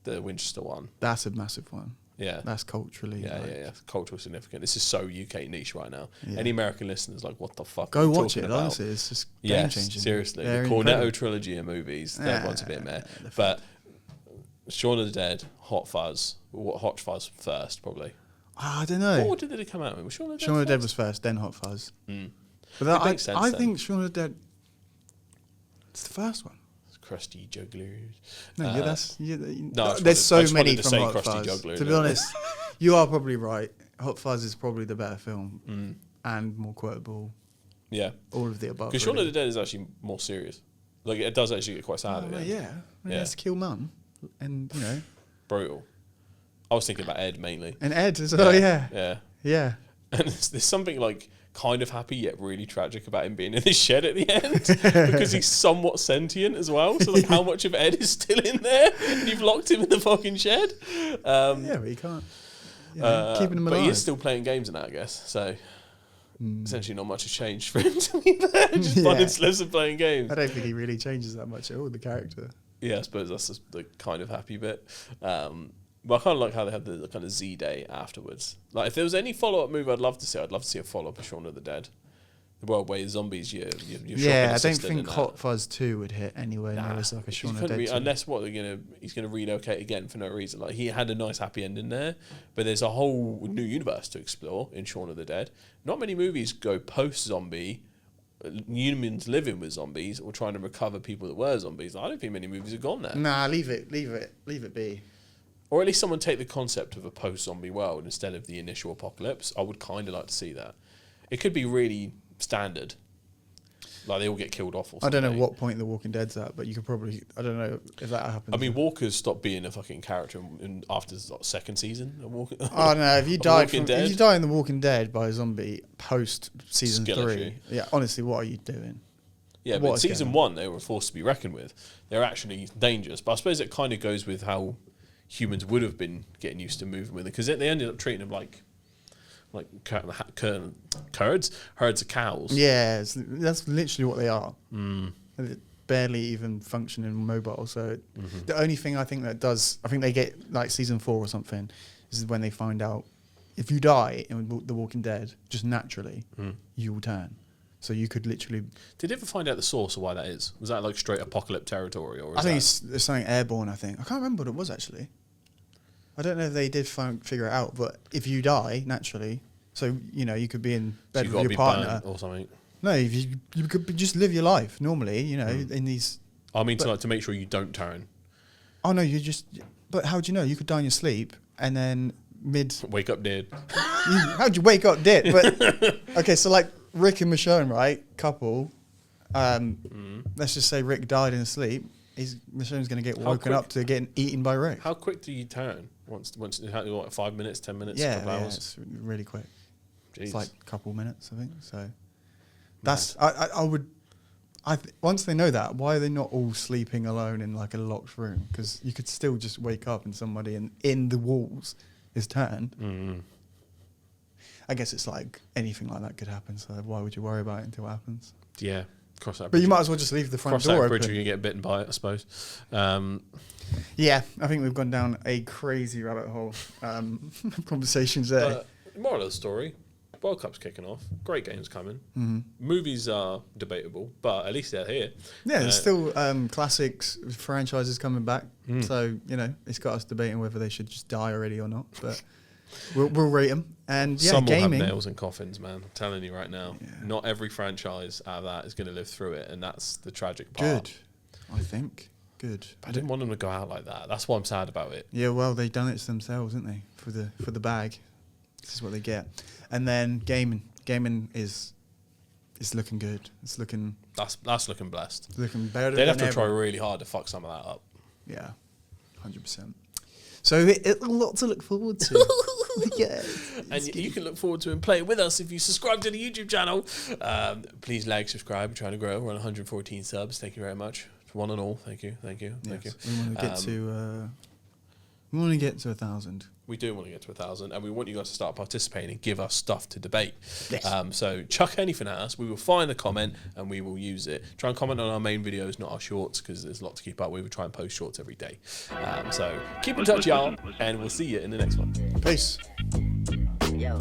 The Winchester one. That's a massive one. Yeah. That's culturally. Yeah, like, yeah. Cultural significant. This is so UK niche right now. Yeah. Any American listeners like, what the fuck? Go are you watch talking it. about? Honestly, it's just game Yes, changing. seriously. They're The Cornetto incredible. trilogy of movies. That one's a bit meh. they're But Shaun of the Dead, Hot Fuzz. Hot Fuzz first, probably. I don't know. What order did it come out in? Was Shaun of the Dead Shaun of the Dead first? was first, then Hot Fuzz. Mm. But that, It makes sense I then. think Shaun of the Dead. It's the first one. Crusty jugglers. No, yeah, that's I just there's wanted- I so just many wanted to from say Hot Crusty Fuzz. Juggler, To be no. honest, you are probably right. Hot Fuzz is probably the better film Mm. and more quotable. Yeah. All of the above. Because Shaun of really. the Dead is actually more serious. Like, it does actually get quite sad. Oh, at the yeah, end. he has to kill Mum, and Brutal. I was thinking about Ed mainly. and Ed as well. Yeah, Yeah. yeah. And there's something like kind of happy yet really tragic about him being in the shed at the end because he's somewhat sentient as well. So like, how much of Ed is still in there? And you've locked him in the fucking shed. Yeah, but you can't. Keeping him But alive. he is still playing games in that, I guess. So essentially, not much has changed for him to be there. Just Yeah. finding slips and playing games. I don't think he really changes that much at all. The character. Yeah, I suppose that's just the kind of happy bit. But I kind of like how they had the kind of Z Day afterwards. Like, if there was any follow-up movie I'd love to see a follow-up of Shaun of the Dead. The world where zombies, you're Yeah, I don't think Hot Fuzz 2 would hit anywhere near as like a Shaun of the Dead 2. unless he's gonna relocate again for no reason. Like, he had a nice happy ending there, but there's a whole new universe to explore in Shaun of the Dead. Not many movies go post-zombie, humans living with zombies or trying to recover people that were zombies. I don't think many movies have gone there. Nah, leave it be. Or at least someone take the concept of a post-zombie world instead of the initial apocalypse. I would kind of like to see that. It could be really standard. Like, they all get killed off or I something. don't know what point The Walking Dead's at, but you could probably. I don't know if that happens. I mean, Walker's stopped being a fucking character after the second season of Walking Oh no! If you of died Walking if Dead. you die in The Walking Dead by a zombie post season Skill 3, issue. yeah, honestly, what are you doing? Yeah, What but is season going 1, they were a force to be reckoned with. They're actually dangerous. But I suppose it kind of goes with how humans would have been getting used to moving with it. Because they ended up treating them like herds of cows. Yeah, that's literally what they are. They're barely even functioning mobile. So the only thing I think that does, I think they get like season 4 or something, is when they find out if you die in The Walking Dead, just naturally, you will turn. So you could literally. Did you ever find out the source of why that is? Was that like straight apocalypse territory? Or I think it's something airborne. I can't remember what it was actually. I don't know if they did figure it out, but if you die naturally, so you could be in bed with your partner or something? No, if you could just live your life normally. In these. I mean, to make sure you don't turn. Oh no, you just. But how do you know? You could die in your sleep and then Wake up dead. How'd you wake up dead? But okay, so like Rick and Michonne, right? Couple. Let's just say Rick died in his sleep. Michonne's going to get woken up to getting eaten by Rick. How quick do you turn? Once what, 5 minutes, 10 minutes, Yeah, couple hours? it's really quick. Jeez. It's like a couple minutes, I think. So that's I would once they know that, why are they not all sleeping alone in like a locked room? Because you could still just wake up and somebody in the walls is turned. Mm. I guess it's like anything like that could happen. So why would you worry about it until it happens? Yeah, cross that. But bridge. you might as well just leave the front cross door that bridge open. and you get bitten by it, I suppose. Yeah, I think we've gone down a crazy rabbit hole. Conversations there. Moral of the story: World Cup's kicking off. Great games coming. Mm-hmm. Movies are debatable, but at least they're here. Yeah, there's still classics, franchises coming back. So, you know, it's got us debating whether they should just die already or not. But we'll rate them. And yeah, Some gaming. will have nails in coffins, man. I'm telling you right now. Yeah. Not every franchise out of that is going to live through it, and that's the tragic part. Good, I think. Good. I didn't want them to go out like that. That's why I'm sad about it. Yeah, well, they've done it to themselves, haven't they? For the bag. This is what they get. And then gaming. Gaming is looking good. It's looking That's looking blessed. looking better They'd than have to ever. try really hard to fuck some of that up. Yeah, 100%. So a lot to look forward to. Yeah. And you can look forward to and play with us if you subscribe to the YouTube channel. Please like, subscribe. We're trying to grow. We're on 114 subs. Thank you very much. One and all. Thank you. Thank you. Thank you. We want to get to. We want to get to 1,000. We do want to get to 1,000, and we want you guys to start participating and give us stuff to debate. Yes. So chuck anything at us. We will find the comment and we will use it. Try and comment on our main videos, not our shorts, because there's a lot to keep up with. We try and post shorts every day. So keep in touch, y'all, and we'll see you in the next one. Peace. Yo,